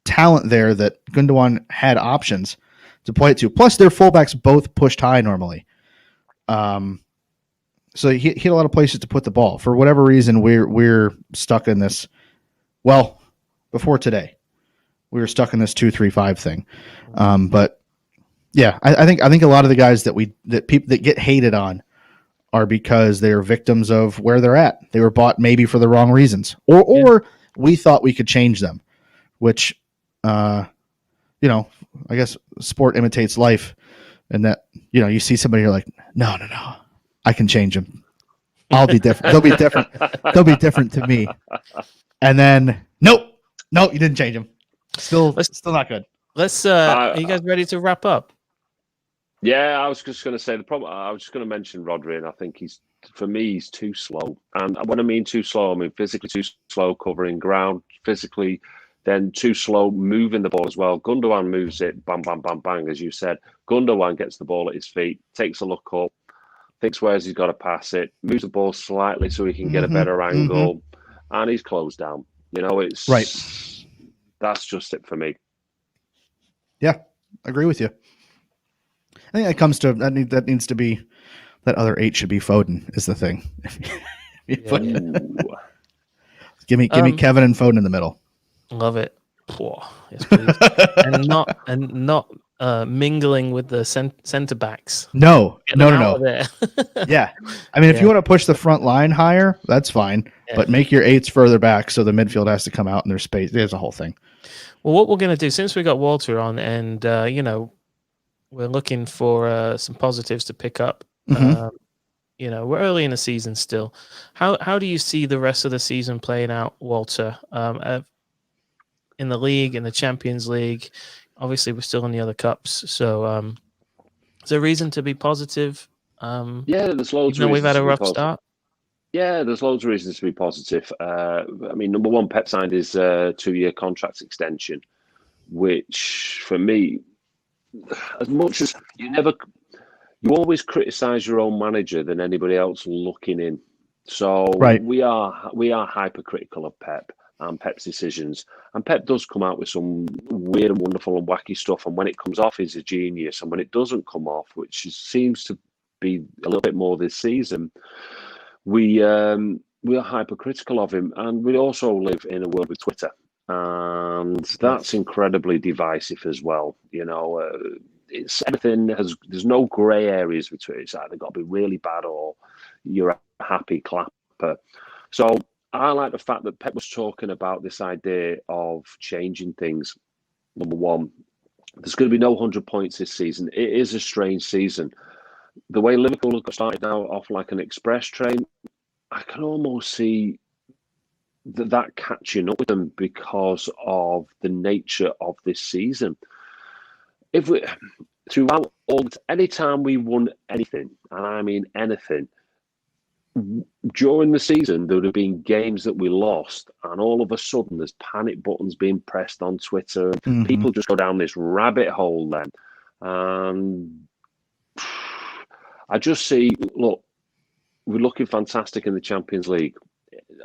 talent there that Gundogan had options to play it to. Plus, their fullbacks both pushed high normally. So he had a lot of places to put the ball. For whatever reason, we're stuck in this. Well, before today, we were stuck in this 2-3-5 thing. But yeah, I think a lot of the guys that get hated on are because they are victims of where they're at. They were bought maybe for the wrong reasons, or we thought we could change them, which I guess sport imitates life, and that you see somebody, you're like, no, I can change them. I'll be different. They'll be different. They'll be different to me. And then, nope, you didn't change them. Still not good. Let's. Are you guys ready to wrap up? Yeah, I was just going to say the problem. I was just going to mention Rodri, and I think he's too slow. And when I mean too slow, I mean physically too slow covering ground, physically, then too slow moving the ball as well. Gundogan moves it, bang, bang, bang, bang, as you said. Gundogan gets the ball at his feet, takes a look up, thinks where he's got to pass it, moves the ball slightly so he can get a better angle, and he's closed down. It's right. That's just it for me. Yeah, I agree with you. I think that comes to that needs to be that other 8 should be Foden is the thing. Give me Kevin and Foden in the middle. Love it. Yes, please. and not mingling with the center backs. No. Yeah. I mean, if you want to push the front line higher, that's fine. Yeah. But make your 8s further back so the midfield has to come out in their space. There's a whole thing. Well, what we're going to do, since we got Walter on, and we're looking for some positives to pick up. We're early in the season still. How do you see the rest of the season playing out, Walter? In the league, in the Champions League, obviously we're still in the other cups. So, is there reason to be positive? Yeah, there's loads. Even though we've had a rough start. Yeah, there's loads of reasons to be positive. I mean, number one, Pep signed his 2-year contract extension, which for me, as much as you always criticize your own manager than anybody else looking in. So right. we are hypercritical of Pep and Pep's decisions. And Pep does come out with some weird and wonderful and wacky stuff. And when it comes off, he's a genius. And when it doesn't come off, which seems to be a little bit more this season, we are hypercritical of him. And we also live in a world with Twitter. And that's incredibly divisive as well. It's everything there's no grey areas between it. It's either got to be really bad or you're a happy clapper. So I like the fact that Pep was talking about this idea of changing things. Number one, There's going to be no 100 points this season. It is a strange season. The way Liverpool have got started now off like an express train, I can almost see that catching up with them because of the nature of this season. If we throughout any time we won anything, and I mean anything, during the season there would have been games that we lost, and all of a sudden there's panic buttons being pressed on Twitter, and people just go down this rabbit hole then. And I just see, look, we're looking fantastic in the Champions League.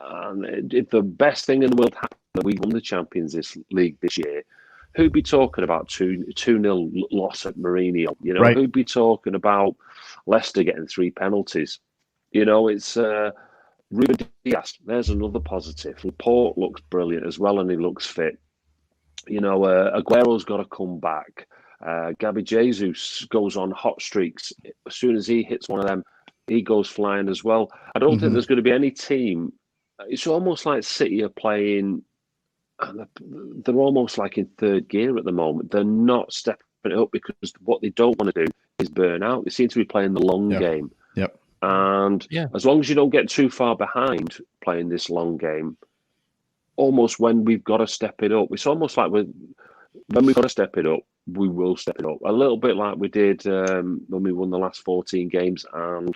And if the best thing in the world happened that we won the Champions League this year, who'd be talking about 2-0 loss at Mourinho? You know, Right. Who'd be talking about Leicester getting 3 penalties? You know, it's Ruben Dias. There's another positive. Laporte looks brilliant as well, and he looks fit. You know, Aguero's got to come back. Gabby Jesus goes on hot streaks. As soon as he hits one of them, he goes flying as well. I don't think there's going to be any team. It's almost like City are playing, and they're almost like in third gear at the moment. They're not stepping it up because what they don't want to do is burn out. They seem to be playing the long game. Yep. And as long as you don't get too far behind playing this long game, almost when we've got to step it up, it's almost like when we've got to step it up, we will step it up. A little bit like we did when we won the last 14 games and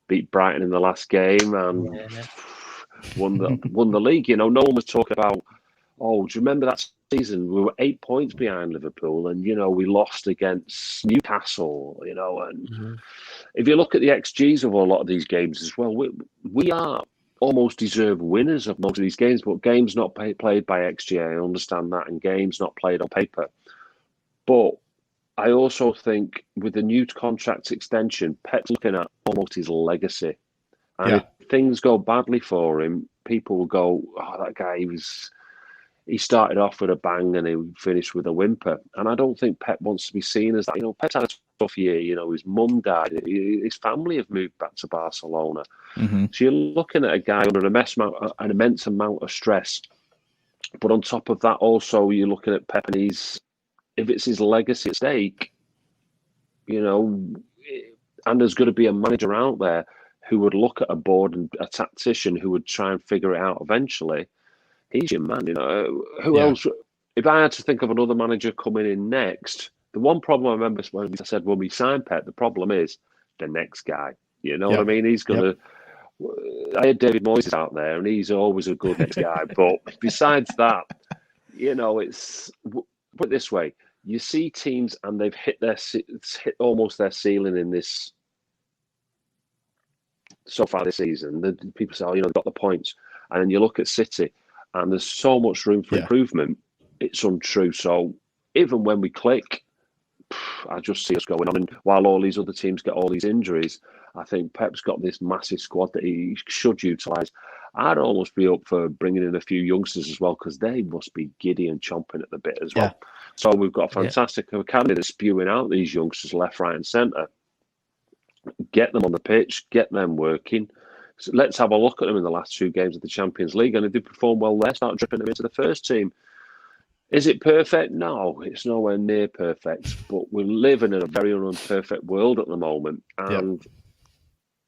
beat Brighton in the last game and won the league. You know, no one was talking about, oh, do you remember that season? We were 8 points behind Liverpool and, you know, we lost against Newcastle, you know. And if you look at the XGs of a lot of these games as well, we are almost deserved winners of most of these games, but games not played by XG, I understand that, and games not played on paper. But I also think with the new contract extension, Pep's looking at almost his legacy. And if things go badly for him, people will go, oh, that guy, he started off with a bang and he finished with a whimper. And I don't think Pep wants to be seen as that. You know, Pep's had a tough year. You know, his mum died. His family have moved back to Barcelona. So you're looking at a guy under an immense amount of stress. But on top of that, also, you're looking at Pep and if it's his legacy at stake, you know, and there's going to be a manager out there who would look at a board and a tactician who would try and figure it out eventually. He's your man, you know. Who else? If I had to think of another manager coming in next, the one problem I remember when I said when we signed Pep, the problem is the next guy. You know what I mean? He's going to. I had David Moyes out there, and he's always a good next guy. But besides that, you know, it's put it this way: you see teams and they've hit almost their ceiling in this so far this season. The people say, "Oh, you know, got the points," and then you look at City, and there's so much room for improvement. It's untrue. So even when we click, I just see us going on. And while all these other teams get all these injuries, I think Pep's got this massive squad that he should utilise. I'd almost be up for bringing in a few youngsters as well, because they must be giddy and chomping at the bit as well. So we've got a fantastic academy that's spewing out these youngsters left, right and centre. Get them on the pitch, get them working. So let's have a look at them in the last 2 games of the Champions League. And if they perform well there, start dripping them into the first team. Is it perfect? No, it's nowhere near perfect. But we're living in a very unperfect world at the moment. And,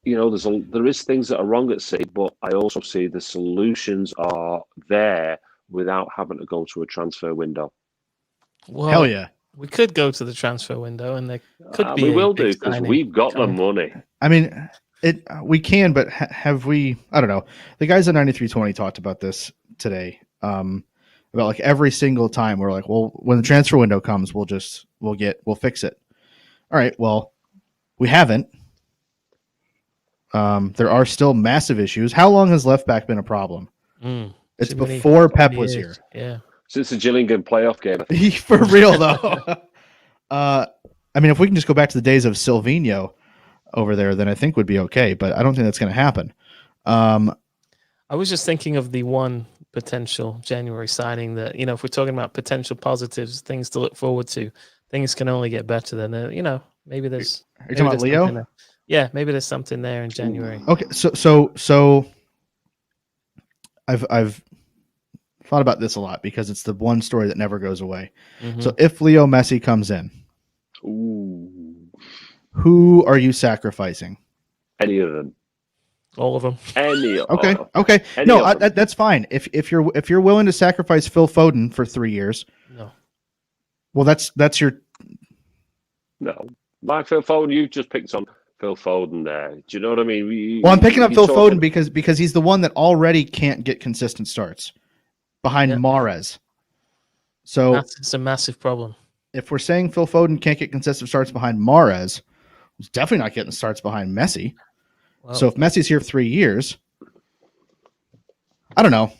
you know, there is things that are wrong at City, but I also see the solutions are there without having to go to a transfer window. Well, hell yeah. We could go to the transfer window, and there could be. We will do, because we've got the money. I mean, we can, but have we? I don't know. The guys at 9320 talked about this today. About like every single time we're like, well, when the transfer window comes, we'll fix it. All right. Well, we haven't. There are still massive issues. How long has left back been a problem? It's before Pep was here. Yeah. Since the Gillingham playoff game. For real, though. I mean, if we can just go back to the days of Silvinho over there, then I think would be okay. But I don't think that's going to happen. I was just thinking of the one potential January signing that, you know, if we're talking about potential positives, things to look forward to, things can only get better than, you know, maybe there's. Are you talking about Leo? Yeah, maybe there's something there in January. Okay, so I've thought about this a lot because it's the one story that never goes away. Mm-hmm. So if Leo Messi comes in, who are you sacrificing? Any of them. All of them. Okay. No, that's fine. If you're willing to sacrifice Phil Foden for 3 years, no. Well, that's your. No, my Phil Foden. You just picked on Phil Foden there. Do you know what I mean? I'm picking up Phil Foden because he's the one that already can't get consistent starts behind Mahrez. So it's a massive problem. If we're saying Phil Foden can't get consistent starts behind Mahrez, he's definitely not getting starts behind Messi. Well, so if Messi's here for 3 years, I don't know.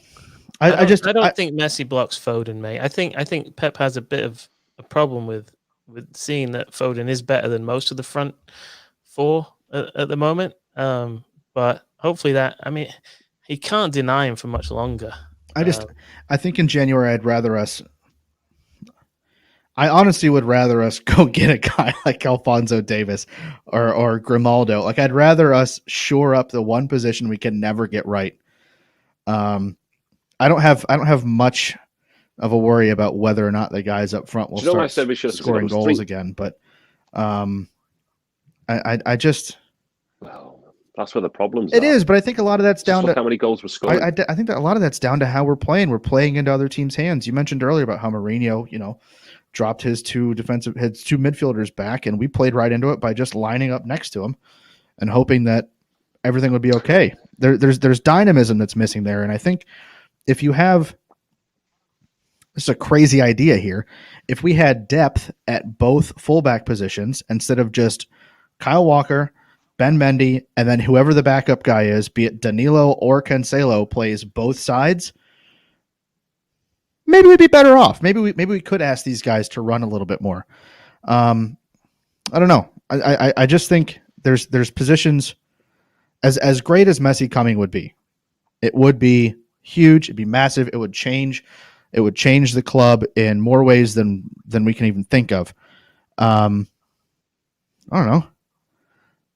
I don't think Messi blocks Foden, mate. I think Pep has a bit of a problem with seeing that Foden is better than most of the front four at the moment. But hopefully he can't deny him for much longer. I think in January I honestly would rather us go get a guy like Alphonso Davies or Grimaldo. Like I'd rather us shore up the one position we can never get right. I don't have much of a worry about whether or not the guys up front will start scoring goals again. But I just that's where the problems. It is, but I think a lot of that's down to how many goals were scored. I think that a lot of that's down to how we're playing. We're playing into other teams' hands. You mentioned earlier about how Mourinho, dropped his two midfielders back, and we played right into it by just lining up next to him and hoping that everything would be okay. There's dynamism that's missing there, and I think if you have, this is a crazy idea here, if we had depth at both fullback positions instead of just Kyle Walker, Ben Mendy, and then whoever the backup guy is, be it Danilo or Cancelo, plays both sides, maybe we'd be better off. Maybe we could ask these guys to run a little bit more. I don't know. I just think there's positions as great as Messi coming would be. It would be huge. It'd be massive. It would change the club in more ways than we can even think of. I don't know.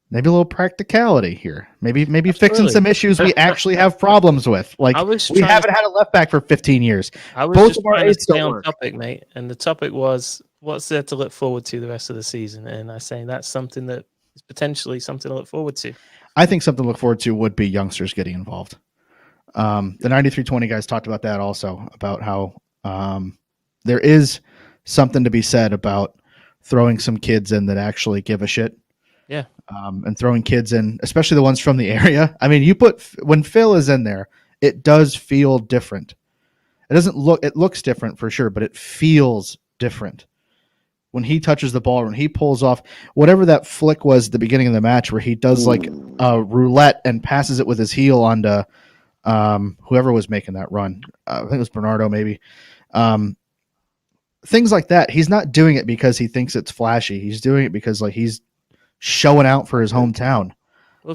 Maybe a little practicality here. Maybe fixing some issues we actually have problems with. Like we haven't had a left back for 15 years. I was Both just of our trying to eights stay don't on work. topic, mate. And the topic was what's there to look forward to the rest of the season. And I say that's something that is potentially something to look forward to. I think something to look forward to would be youngsters getting involved. The 9320 guys talked about that also, about how there is something to be said about throwing some kids in that actually give a shit. Yeah. And throwing kids in, especially the ones from the area. I mean, when Phil is in there, it does feel different. It looks different for sure, but it feels different. When he touches the ball, when he pulls off whatever that flick was at the beginning of the match where he does like a roulette and passes it with his heel onto whoever was making that run. I think it was Bernardo maybe. Things like that. He's not doing it because he thinks it's flashy. He's doing it because like he's showing out for his hometown. Well,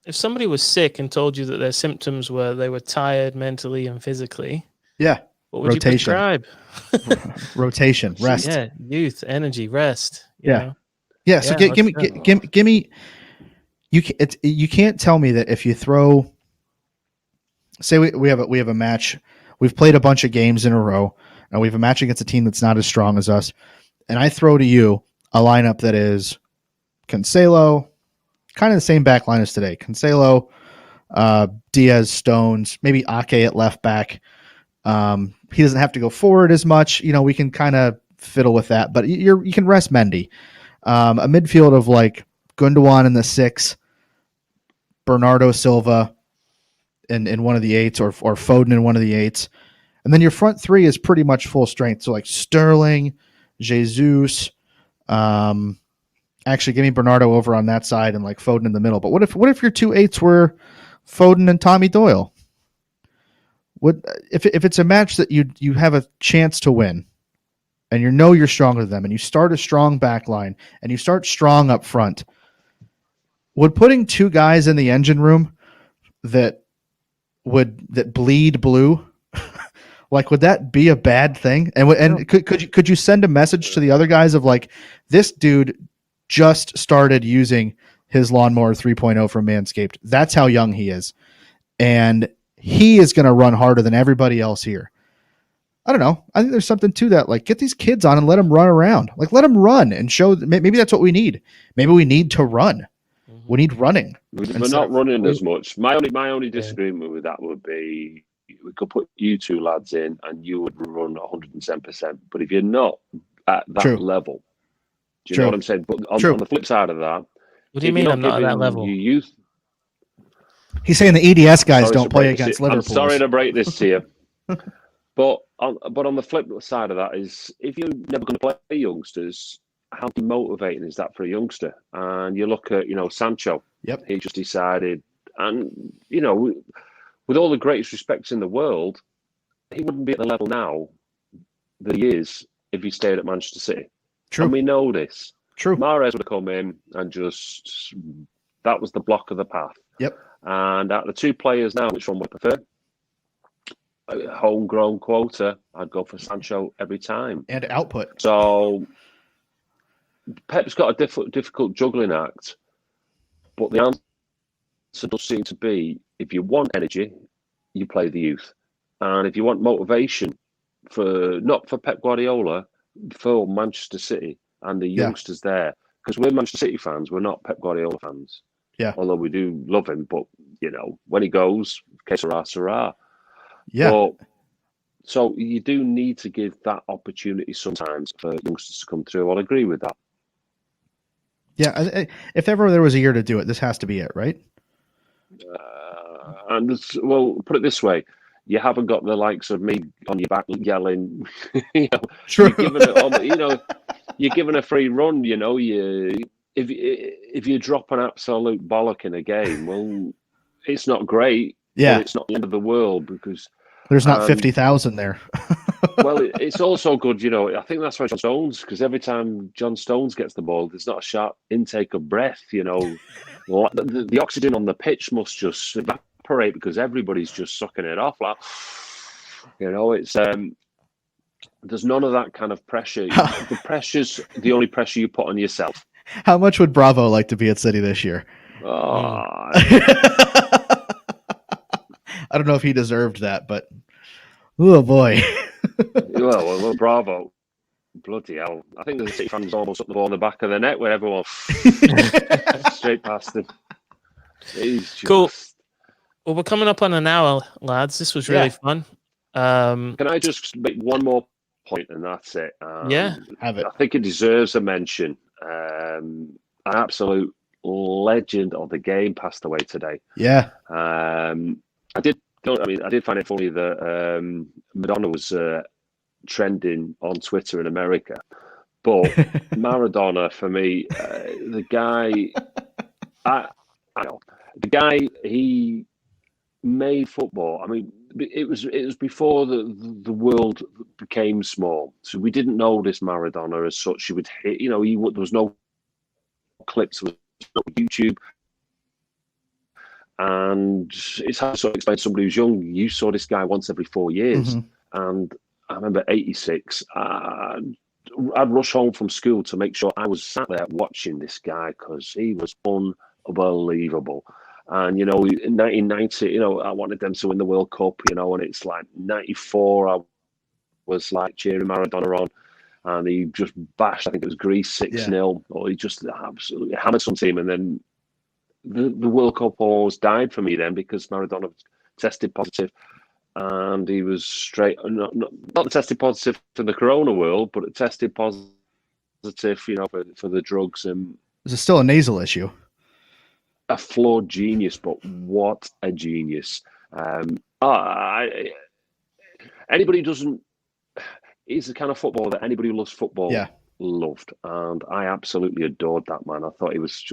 if somebody was sick and told you that their symptoms were they were tired mentally and physically, what would you prescribe? Rotation, rest. Yeah, youth, energy, rest. Yeah. So give me. You can't tell me that if you throw. Say we have a match. We've played a bunch of games in a row, and we have a match against a team that's not as strong as us, and I throw to you a lineup that is Cancelo, kind of the same back line as today. Cancelo, Diaz, Stones, maybe Ake at left back. He doesn't have to go forward as much. We can kind of fiddle with that, but you can rest Mendy. A midfield of like Gundogan in the 6, Bernardo Silva in one of the 8s, or Foden in one of the 8s. And then your front 3 is pretty much full strength. So like Sterling, Jesus, actually, give me Bernardo over on that side and like Foden in the middle. But what if your 2 8s were Foden and Tommy Doyle? If it's a match that you have a chance to win, and you're stronger than them, and you start a strong back line, and you start strong up front, would putting 2 guys in the engine room that bleed blue, like would that be a bad thing? And could you send a message to the other guys of like, this dude just started using his lawnmower 3.0 from Manscaped. That's how young he is. And he is going to run harder than everybody else here. I don't know. I think there's something to that. Like, get these kids on and let them run around. Like, let them run and show. Maybe that's what we need. Maybe we need to run. We need running. We're not running as much. My only disagreement with that would be we could put you two lads in and you would run 110%. But if you're not at that level, do you know what I'm saying? But on the flip side of that, what do you mean I'm not at that level? Youth. He's saying the EDS guys don't play against Liverpool. I'm sorry to break this to you. But on the flip side of that is, if you're never going to play youngsters, how demotivating is that for a youngster? And you look at, Sancho. Yep. He just decided, and, with all the greatest respects in the world, he wouldn't be at the level now that he is if he stayed at Manchester City. True. And we know this. True. Mahrez would have come in and that was the block of the path. Yep. And out of the two players now, which one would I prefer? A homegrown quota, I'd go for Sancho every time. And output. So Pep's got a difficult juggling act, but the answer does seem to be, if you want energy, you play the youth. And if you want motivation, not for Pep Guardiola, for Manchester City and the youngsters there, because we're Manchester City fans, we're not Pep Guardiola fans. Yeah. Although we do love him, but, when he goes, que sera. Yeah. But, so you do need to give that opportunity sometimes for youngsters to come through. I'll agree with that. Yeah. If ever there was a year to do it, this has to be it, right? Put it this way. You haven't got the likes of me on your back yelling. True. You're given a free run. If you drop an absolute bollock in a game, well, it's not great. Yeah, it's not the end of the world because there's not 50,000 there. Well, it's also good, I think that's why John Stones, because every time John Stones gets the ball, there's not a sharp intake of breath. The oxygen on the pitch must just evaporate because everybody's just sucking it off. Like, it's there's none of that kind of pressure. The pressure's the only pressure you put on yourself. How much would Bravo like to be at City this year? I don't know if he deserved that, but oh boy. well, Bravo. Bloody hell. I think the City fans almost up the ball in the back of the net where everyone straight past him. Cool. Well, we're coming up on an hour, lads. This was really fun. Can I just make one more point and that's it? Have it. I think it deserves a mention. An absolute legend of the game passed away today. Yeah. I did find it funny that Madonna was trending on Twitter in America, but Maradona for me, the guy, he made football. I mean, it was before the world became small, so we didn't know this Maradona as such. He would hit, there was no clips, there was no YouTube. And it's hard to sort of explain to somebody who's young. You saw this guy once every 4 years. And I remember 86, I'd rush home from school to make sure I was sat there watching this guy because he was unbelievable. And, in 1990, I wanted them to win the World Cup, and it's like 94, I was like cheering Maradona on. And he just bashed, I think it was Greece 6-0, or he just absolutely hammered some team. And then the World Cup almost died for me then because Maradona tested positive, and he was not tested positive for the Corona world, but it tested positive, for the drugs. And is it still a nasal issue? A flawed genius, but what a genius! Anybody doesn't. He's the kind of footballer that anybody who loves football. Loved, and I absolutely adored that man. I thought he was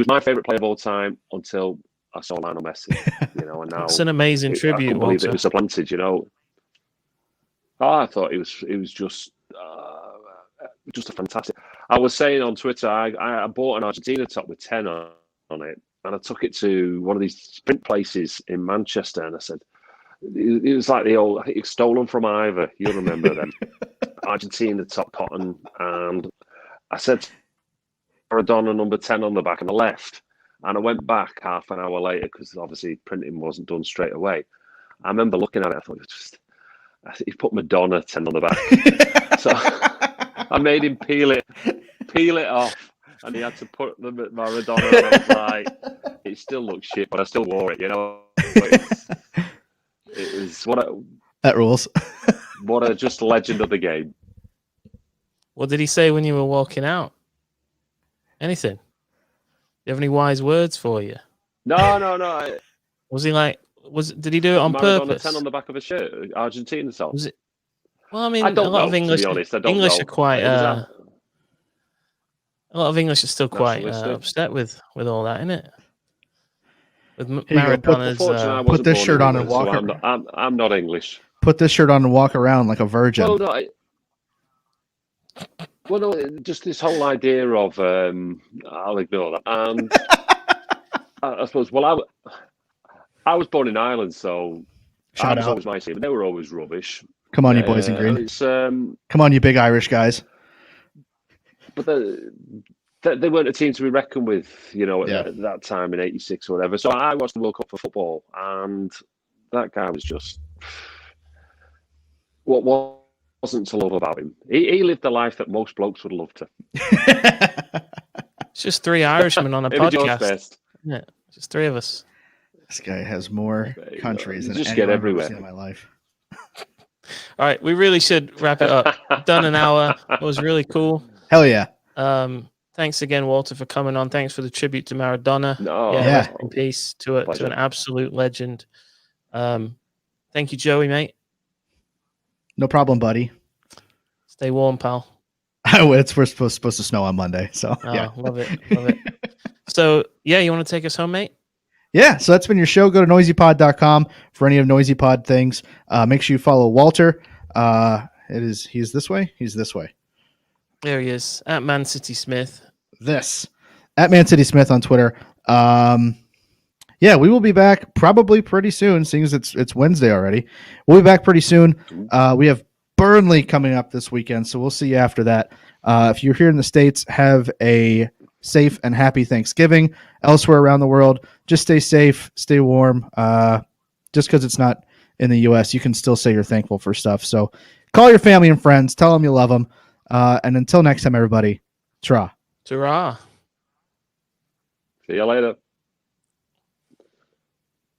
my favorite player of all time until I saw Lionel Messi, and now it's an amazing tribute. I couldn't believe it was supplanted, I thought it was just a fantastic. I was saying on Twitter, I bought an Argentina top with 10 on it, and I took it to one of these sprint places in Manchester, and I said, it was like the old, I think it's stolen from Ivor. You'll remember them. Argentina top cotton, and I said Maradona number 10 on the back and I left, and I went back half an hour later because obviously printing wasn't done straight away. I remember looking at it, I thought it was just, He put Madonna 10 on the back. So I made him peel it off, and he had to put the Maradona on. I was like, it still looks shit, but I still wore it, you know. It was that rules. What a just legend of the game. What did he say when you were walking out? Anything? Do you have any wise words for you? No. Was he like? Did he do it on Maradona purpose? 10 on the back of a shirt, Argentina song. Was it? Well, I mean, I don't a lot know, of English. to be honest. I don't English know. are quite. A lot of English are still quite Nationalistic. upset with all that, isn't it? With Here you go. Maradona's. Unfortunately, I put wasn't this born shirt in on and England, walk. so I'm not English. Put this shirt on and walk around like a virgin. No, just this whole idea of I'll ignore that. And I suppose, I was born in Ireland, so Shout I was out. always my team, but they were always rubbish. Come on, you boys in green. Come on, you big Irish guys. But they weren't a team to be reckoned with, you know, Yeah. at that time in '86 or whatever. So I watched the World Cup for football, and that guy was just what wasn't to love about him. He lived the life that most blokes would love to. It's just three Irishmen on a Maybe George podcast. Best. Isn't it? Just three of us. This guy has more countries You than just anyone get I've ever everywhere. seen in my life. All right, we really should wrap it up. Done an hour. It was really cool. Hell yeah. Thanks again, Walter, for coming on. Thanks for the tribute to Maradona. No, Rest in peace to an Pleasure. absolute legend. Thank you, Joey, mate. No problem, buddy. Stay warm, pal. We're supposed to snow on Monday, so Oh, yeah. love it. So, yeah, you want to take us home, mate? Yeah, so that's been your show. Go to noisypod.com for any of Noisy Pod things. Make sure you follow Walter. He's this way. He's this way. There he is, at Man City Smith. This at Man City Smith on Twitter. Yeah, we will be back probably pretty soon, seeing as it's Wednesday already. We'll be back pretty soon. We have Burnley coming up this weekend, so we'll see you after that. If you're here in the States, have a safe and happy Thanksgiving. Elsewhere around the world, just stay safe, stay warm. Just because it's not in the U.S., you can still say you're thankful for stuff. So call your family and friends, tell them you love them. And until next time, everybody, tra. Ta-ra. See you later.